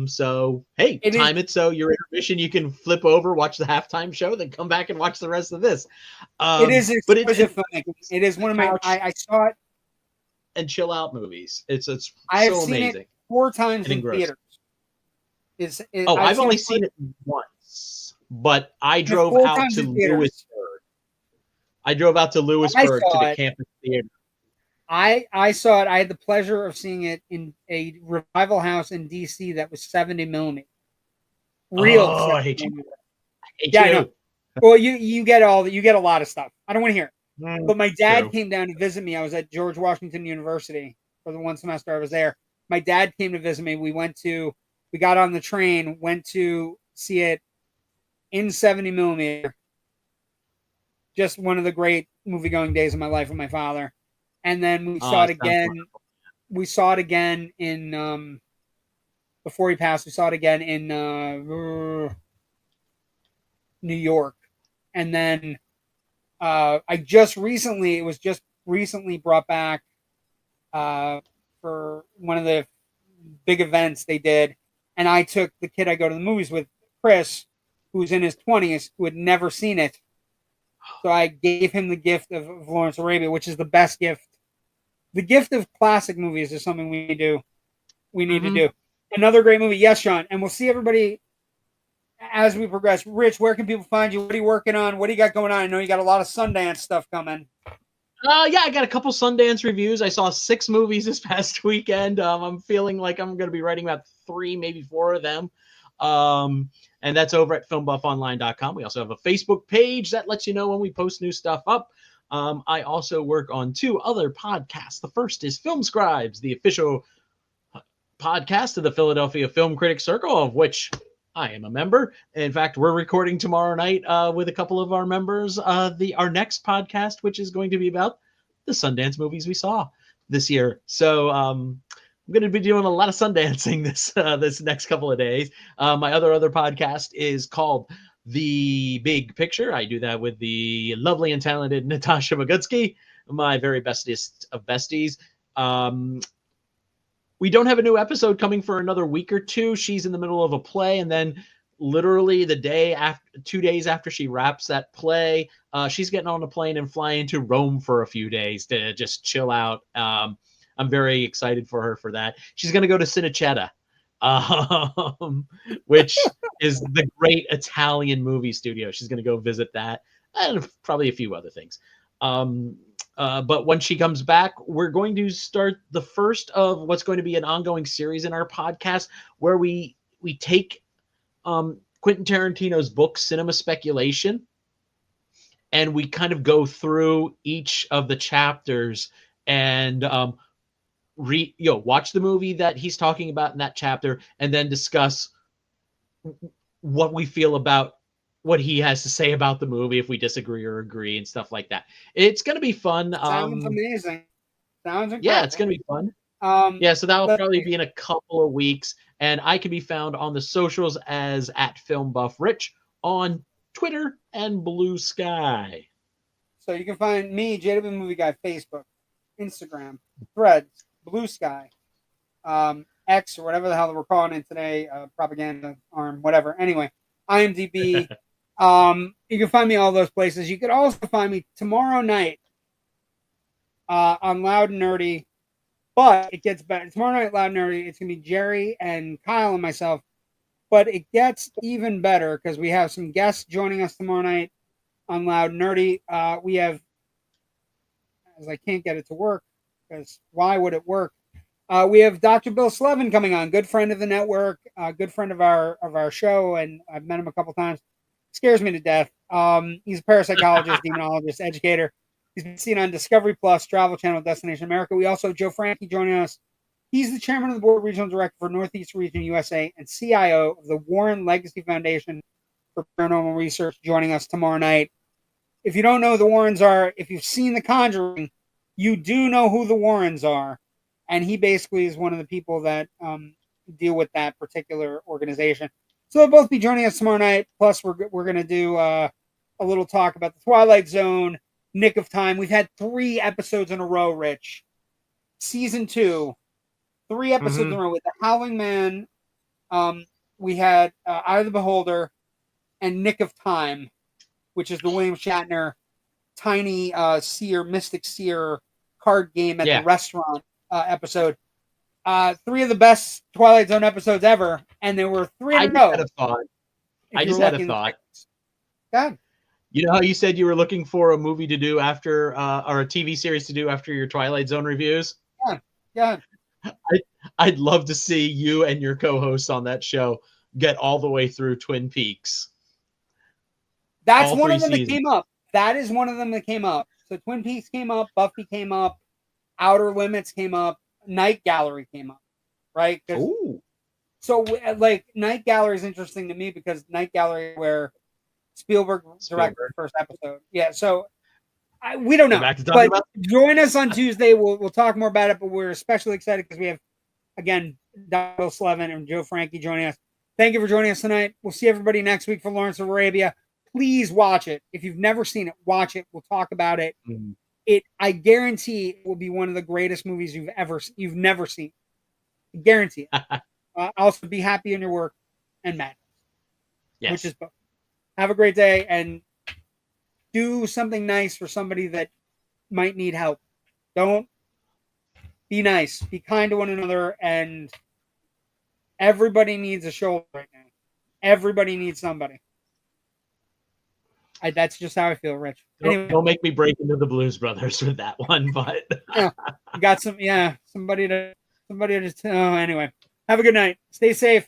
So hey, time it so your intermission you can flip over, watch the halftime show, then come back and watch the rest of this. It is exquisite filmmaking. It is one of my. I saw it and chill out movies. It's I have so seen amazing. It 4 times in theaters. I've only seen it once, but I drove out to Lewisburg. I drove out to Lewisburg to the campus theater. I saw it. I had the pleasure of seeing it in a revival house in DC that was 70 millimeter. Real. Oh, I hate you. I know. Well, you get a lot of stuff. I don't want to hear it. But my dad came down to visit me. I was at George Washington University for the one semester I was there. My dad came to visit me. We got on the train, went to see it in 70 millimeter. Just one of the great movie-going days of my life with my father. And then we saw it again. Wonderful. We saw it again in before he passed. We saw it again in New York, and then it was just recently brought back for one of the big events they did, and I took the kid I go to the movies with, Chris, who's in his 20s, who had never seen it. So I gave him the gift of Lawrence of Arabia, which is the best gift. The gift of classic movies is something we need to do. Another great movie. Yes, Sean. And we'll see everybody as we progress. Rich, where can people find you? What are you working on? What do you got going on? I know you got a lot of Sundance stuff coming. Yeah, I got a couple Sundance reviews. I saw 6 movies this past weekend. I'm feeling like I'm going to be writing about 3, maybe 4 of them. And that's over at filmbuffonline.com. We also have a Facebook page that lets you know when we post new stuff up. I also work on 2 other podcasts. The first is Film Scribes, the official podcast of the Philadelphia Film Critics Circle, of which I am a member. In fact, we're recording tomorrow night with a couple of our members our next podcast, which is going to be about the Sundance movies we saw this year. So I'm going to be doing a lot of Sundancing this next couple of days. My other podcast is called The Big Picture. I do that with the lovely and talented Natasha Magutsky, my very bestest of besties. We don't have a new episode coming for another week or 2. She's in the middle of a play, and then literally 2 days after she wraps that play, she's getting on a plane and flying to Rome for a few days to just chill out. I'm very excited for her for that. She's going to go to Cinecittà, which is the great Italian movie studio. She's going to go visit that and probably a few other things. But when she comes back, we're going to start the first of what's going to be an ongoing series in our podcast where we take Quentin Tarantino's book, Cinema Speculation, and we kind of go through each of the chapters and watch the movie that he's talking about in that chapter, and then discuss what we feel about what he has to say about the movie, if we disagree or agree and stuff like that. It's going to be fun. Sounds amazing. Sounds incredible. Yeah, it's going to be fun. Yeah, so that'll probably be in a couple of weeks. And I can be found on the socials as @FilmbuffRich on Twitter and Blue Sky. So you can find me, JW Movie Guy, Facebook, Instagram, Threads, Blue Sky, X, or whatever the hell we're calling it today, propaganda arm, whatever. Anyway, IMDb. You can find me all those places. You could also find me tomorrow night on Loud and Nerdy. But it gets better. Tomorrow night, Loud and Nerdy, it's going to be Jerry and Kyle and myself. But it gets even better because we have some guests joining us tomorrow night on Loud and Nerdy. We have, as I can't get it to work, because why would it work? We have Dr. Bill Slevin coming on, good friend of the network, good friend of our show, and I've met him a couple times. Scares me to death. He's a parapsychologist, demonologist, educator. He's been seen on Discovery Plus, Travel Channel, Destination America. We also have Joe Frankie joining us. He's the chairman of the board regional director for Northeast Region USA and CIO of the Warren Legacy Foundation for Paranormal Research, joining us tomorrow night. If you don't know who the Warrens are, if you've seen The Conjuring, you do know who the Warrens are. And he basically is one of the people that deal with that particular organization. So they'll both be joining us tomorrow night. Plus, we're going to do a little talk about the Twilight Zone, Nick of Time. We've had 3 episodes in a row, Rich. Season 2, 3 episodes in a row with The Howling Man. We had Eye of the Beholder and Nick of Time, which is the William Shatner tiny seer, mystic seer card game at the restaurant episode. 3 of the best Twilight Zone episodes ever, and there were 3 in a row. I just had a thought. God. You know how you said you were looking for a movie to do after, or a TV series to do after your Twilight Zone reviews? Yeah. I'd love to see you and your co-hosts on that show get all the way through Twin Peaks. That's one of them that came up. That is one of them that came up. So Twin Peaks came up, Buffy came up, Outer Limits came up, Night Gallery came up, right? Ooh. So, like, Night Gallery is interesting to me because Night Gallery, where Spielberg directed the first episode. Yeah, so we don't know. But join us on Tuesday. We'll talk more about it, but we're especially excited because we have, again, Dr. Slevin and Joe Frankie joining us. Thank you for joining us tonight. We'll see everybody next week for Lawrence of Arabia. Please watch it. If you've never seen it, watch it. We'll talk about it. I guarantee it will be one of the greatest movies you've never seen. I guarantee it. Also, be happy in your work and madness. Yes. Which is both. Have a great day and do something nice for somebody that might need help. Don't be nice. Be kind to one another, and everybody needs a shoulder right now. Everybody needs somebody. That's just how I feel, Rich. Anyway, don't make me break into the Blues Brothers with that one, but got somebody to anyway. Have a good night. Stay safe.